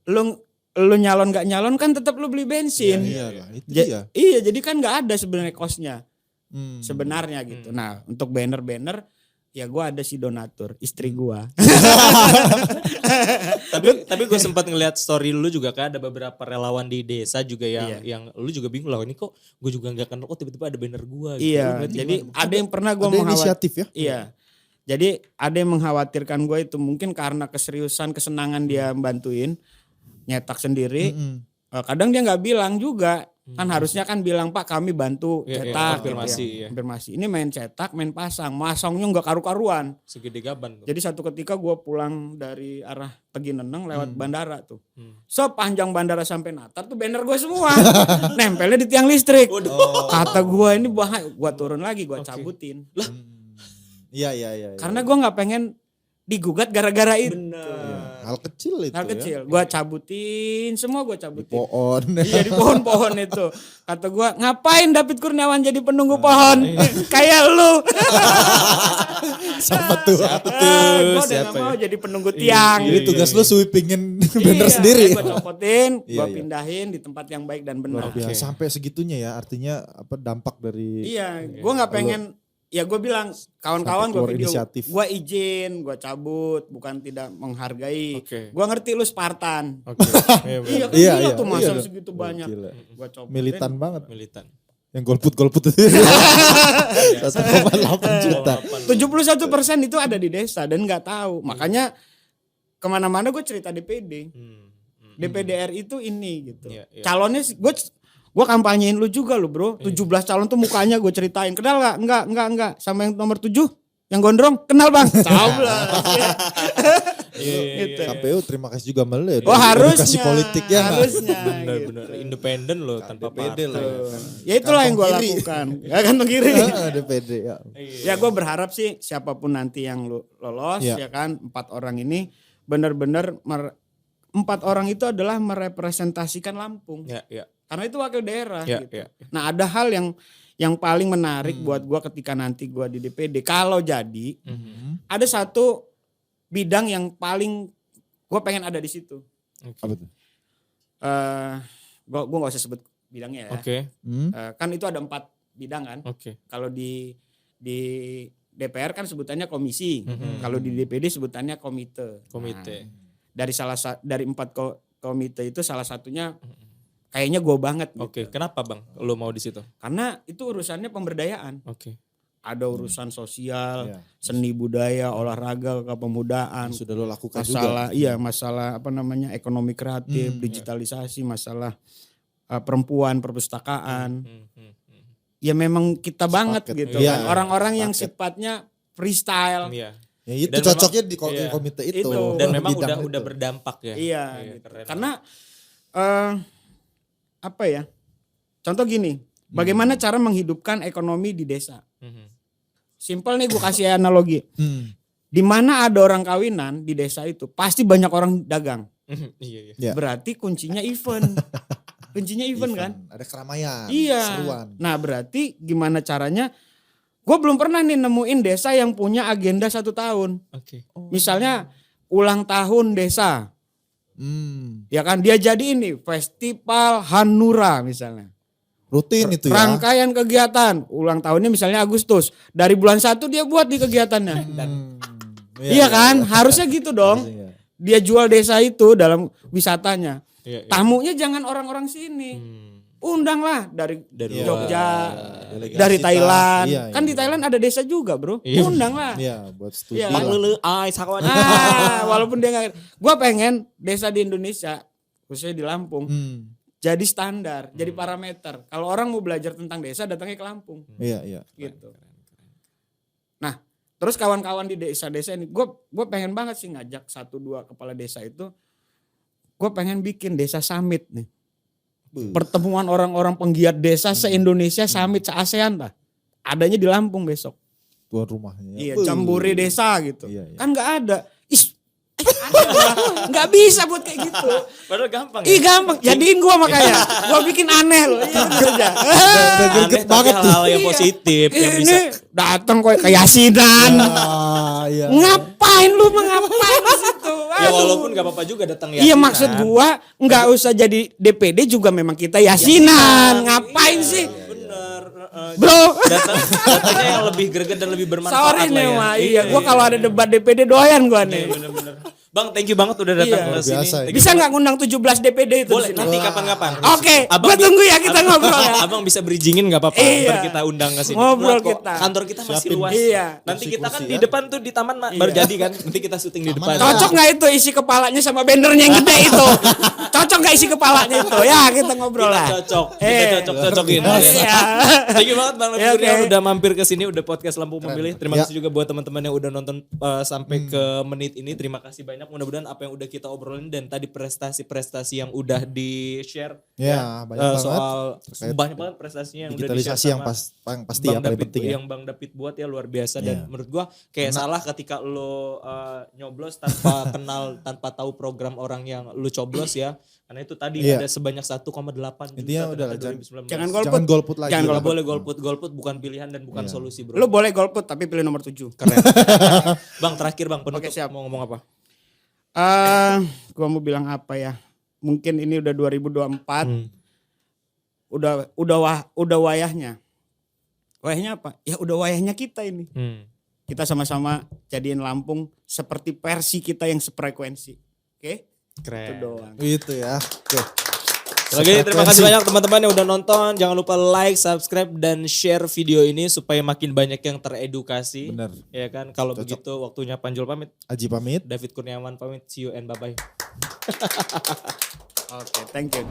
A: Lu nyalon gak nyalon kan tetap lu beli bensin.
B: Iya lah, itu
A: Ja-
B: dia.
A: Iya, jadi kan nggak ada sebenarnya kosnya
B: Sebenarnya.
A: sebenarnya gitu. Nah untuk banner ya gue ada si donatur istri gue.
C: Tapi gue sempat ngeliat story lu juga kan ada beberapa relawan di desa juga yang lu juga bingung lah ini kok gue juga nggak kenal kok tiba-tiba ada banner gue. Gitu. Lu
A: Iya,
C: berarti
A: jadi
C: gimana?
A: ada yang pernah gue
B: Ada inisiatif ya?
A: Iya, jadi ada yang mengkhawatirkan gue itu mungkin karena keseriusan kesenangan dia bantuin nyetak sendiri. Kadang dia nggak bilang juga. Kan harusnya kan bilang Pak kami bantu
C: Iya, iya,
A: cetak
C: konfirmasi,
A: gitu
C: iya.
A: ya. Konfirmasi. Ini main cetak, main pasang. Masangnya nggak karu-karuan.
C: Segede gaban tuh.
A: Jadi satu ketika gue pulang dari arah Tegi Neneng lewat bandara tuh.
C: Hmm.
A: Sepanjang bandara sampai Natar tuh banner gue semua. Nempelnya di tiang listrik. Kata gue ini bahaya. Gue turun lagi, gue cabutin. Lah
B: Iya.
A: karena gue nggak pengen digugat gara-gara itu.
C: Benar.
B: Hal kecil itu
A: Hal
B: ya.
A: kecil. Gua cabutin, semua gua cabutin.
B: Pohon.
A: Iya di pohon-pohon itu. Kata gua, ngapain David Kurniawan jadi penunggu pohon? Kayak lu.
B: Sama tuh.
A: Gua udah
C: siapa
A: gak mau
C: ya?
A: jadi penunggu tiang.
B: Jadi tugas lu sweepingin banner sendiri.
A: Gue copotin, gue
B: Iya, iya.
A: pindahin di tempat yang baik dan benar.
B: Luar biasa. Sampai segitunya ya, artinya apa dampak dari
A: Iya, gue nggak pengen. Ya gue bilang kawan-kawan gue
B: keluar
A: video,
B: inisiatif.
A: gue izin, gue cabut, bukan tidak menghargai.
C: Oke.
A: Gue ngerti lu Spartan.
C: Oke. Iya,
A: Iya kan
B: Iya,
A: gila
B: iya,
A: tuh masa
B: iya.
A: segitu
B: Wah,
A: banyak.
B: gila.
A: Gue copotin.
B: Militan banget.
C: militan.
B: Yang golput itu. 1,8 juta.
A: 71% itu ada di desa dan nggak tahu. Makanya kemana-mana gue cerita DPD. DPD RI itu ini gitu.
C: Iya, iya.
A: Calonnya gue kampanyein lu juga lu bro. 17 calon tuh mukanya gue ceritain. Kenal gak? Enggak. Sama yang nomor 7 yang gondrong kenal bang. Tahu lah. Gitu.
B: KPU terima kasih juga sama lu ya.
A: Oh harusnya.
B: Edukasi politiknya.
A: Harusnya.
C: Benar-benar
A: gitu.
C: independen loh tanpa
B: DPD
C: partai.
B: lah.
A: Ya itulah yang gue
B: Kantong kiri.
A: lakukan. Ya kantong kiri.
B: DPD ya.
A: Ya gue berharap sih siapapun nanti yang lolos
B: Ya.
A: ya kan 4 orang ini benar-benar 4 orang itu adalah merepresentasikan Lampung.
C: Ya, ya.
A: Karena itu wakil daerah
C: Ya,
A: gitu.
C: ya.
A: Nah ada hal yang paling menarik buat gue ketika nanti gue di DPD. Kalau jadi ada satu bidang yang paling gue pengen ada di situ.
B: Apa tuh?
A: Gue gak usah sebut bidangnya ya.
C: Oke.
A: Kan itu ada 4 bidang kan.
C: Oke.
A: Kalau di DPR kan sebutannya komisi. Kalau di DPD sebutannya komite.
C: Komite.
A: Nah, dari 4 komite itu salah satunya kayaknya gue banget gitu.
C: Oke, kenapa Bang lu mau di situ?
A: Karena itu urusannya pemberdayaan.
C: Oke.
A: Ada urusan sosial,
B: Iya.
A: seni budaya, olahraga, kepemudaan.
B: Sudah lo lakukan
A: Masalah
B: juga.
A: masalah apa namanya? Ekonomi kreatif, digitalisasi, masalah perempuan, perpustakaan. Ya memang kita banget
B: Sepaket.
A: gitu
B: Iya,
A: kan. Orang-orang yang
B: sepaket.
A: sifatnya freestyle.
C: Iya.
B: Ya itu
C: Dan
B: cocoknya di
C: iya.
B: komite itu.
A: Itu.
C: Dan memang
B: Bidang
C: udah
B: itu.
C: berdampak ya.
A: Iya, gitu.
C: keren.
A: Karena apa ya? Contoh gini, bagaimana cara menghidupkan ekonomi di desa? Simpel nih gue kasih analogi. Di mana ada orang kawinan di desa itu, pasti banyak orang dagang.
C: Iya, iya.
B: Ya.
A: Berarti kuncinya event. Kuncinya event kan?
B: Ada keramaian,
A: Iya.
B: seruan.
A: Nah berarti gimana caranya? Gue belum pernah nih nemuin desa yang punya agenda 1 tahun.
C: Oke.
A: Misalnya ulang tahun desa. Ya kan dia jadi ini festival Hanura misalnya.
B: Rutin itu ya.
A: Rangkaian kegiatan ulang tahunnya misalnya Agustus. Dari bulan 1 dia buat di kegiatannya. Iya kan? Harusnya gitu dong.
B: Harusnya, ya.
A: Dia jual desa itu dalam wisatanya.
C: Iya, iya.
A: Tamunya jangan orang-orang sini. Undanglah dari
C: Dari
A: Jogja,
B: Delegasi
A: dari
B: kita.
A: Thailand.
B: Iya,
A: Kan
B: iya.
A: di Thailand ada desa juga, Bro.
C: Iya.
A: Undanglah.
B: Iya, buat studi.
A: Iya,
B: lah.
A: Mang
C: Lele ai sakwan.
A: Walaupun dia nggak, gue pengen desa di Indonesia, khususnya di Lampung, jadi standar, jadi parameter. Kalau orang mau belajar tentang desa, datangnya ke Lampung,
B: Iya, iya.
A: gitu. Nah, terus kawan-kawan di desa-desa ini, gue pengen banget sih ngajak 1-2 kepala desa itu, gue pengen bikin desa summit nih, pertemuan orang-orang penggiat desa se-Indonesia summit se-ASEAN lah, adanya di Lampung besok.
B: Tuan rumahnya.
A: Iya, jambore desa gitu.
B: Iya, iya.
A: Kan nggak ada. Nggak bisa buat kayak gitu.
C: Padahal gampang
A: Ih gampang, jadiin gua makanya. Gua bikin aneh loh. Iya bener aja.
B: Udah greget banget tuh.
C: hal yang
A: Iya.
C: positif yang
A: Ini
C: bisa.
A: datang kok ke yasinan.
B: Iya.
A: Ngapain lu ngapain di situ?
C: Ya
A: Aduh.
C: walaupun gak apa-apa juga datang ya.
A: Iya maksud gua nggak usah jadi DPD juga memang kita yasinan. Ngapain
C: Iya,
A: sih?
C: Bener.
A: Bro.
C: Datanya yang lebih greget dan lebih bermanfaat
A: Sorry
C: lah
A: nih
C: ya.
A: mah. Iya, gua kalau ada debat DPD doyan gua nih.
C: Bener-bener. Bang, thank you banget udah datang
A: Iya.
C: ke sini.
B: Biasa,
C: Thank you
A: Bisa
C: banget.
A: nggak ngundang 17 DPD itu?
C: Boleh,
A: di sini?
C: nanti kapan-kapan.
A: Oke,
C: Abang
A: gua
C: bi-
A: tunggu ya kita ngobrol ya.
C: Abang bisa bridgingin gak apa-apa.
A: Iya.
C: Ntar kita undang ke sini.
A: Ngobrol
C: Muat kok.
A: kita.
C: Kantor kita masih
B: Siapin.
C: luas.
A: Iya.
C: Nanti kita kan
B: Kursi-kursi
C: di
B: ya.
C: depan tuh di taman baru jadi kan. Nanti kita syuting di depan.
A: Cocok nggak itu isi kepalanya sama bannernya yang gede itu? Cocok nggak isi kepalanya itu? Ya kita ngobrol lah.
C: Cocok. Kita cocok-cocokin.
A: Iya.
C: Thank you banget Bang
A: Ya,
C: Lampu Kurniawan
A: oke.
C: udah mampir ke sini, udah podcast Lampu Memilih. Terima
B: Ya.
C: kasih juga buat teman-teman yang udah nonton sampai ke menit ini. Terima kasih banyak banyak. Mudah-mudahan apa yang udah kita obrolin dan tadi prestasi-prestasi yang udah di-share
B: Ya, banyak banget.
C: soal
B: Terkait
C: banyak banget prestasinya yang udah
B: digitalisasi
C: di-share
B: yang
C: sama
B: pasti ya paling penting ya.
C: yang Bang David buat ya luar biasa dan
B: Iya.
C: menurut gua kayak salah ketika lo nyoblos tanpa kenal tanpa tahu program orang yang lu coblos ya. Karena itu tadi
B: Iya.
C: ada sebanyak 1,8 juta
B: Intinya udah lah,
C: ternyata 2019.
A: Jangan
B: Jangan
A: golput.
B: golput lagi.
A: Jangan
B: lah.
C: Nggak boleh golput bukan pilihan dan bukan
B: Iya.
C: solusi bro.
A: Lu boleh golput tapi pilih nomor 7.
C: Keren. Bang terakhir bang penutup
A: Oke, siap.
C: mau ngomong apa?
A: Gua mau bilang apa ya? Mungkin ini udah 2024. Udah wayahnya. Wayahnya apa? Ya udah wayahnya kita ini. Kita sama-sama jadiin Lampung seperti versi kita yang sefrekuensi. Oke? Itu
C: Keren.
A: doang.
B: Itu ya. Oke.
C: Lagi terima kasih banyak teman-teman yang udah nonton. Jangan lupa like, subscribe dan share video ini supaya makin banyak yang teredukasi.
B: Bener.
C: Ya kan? Kalau
B: Cocok.
C: begitu waktunya Panjul pamit.
B: Aji pamit.
C: David Kurniawan pamit. See you and bye-bye.
A: Oke, thank you.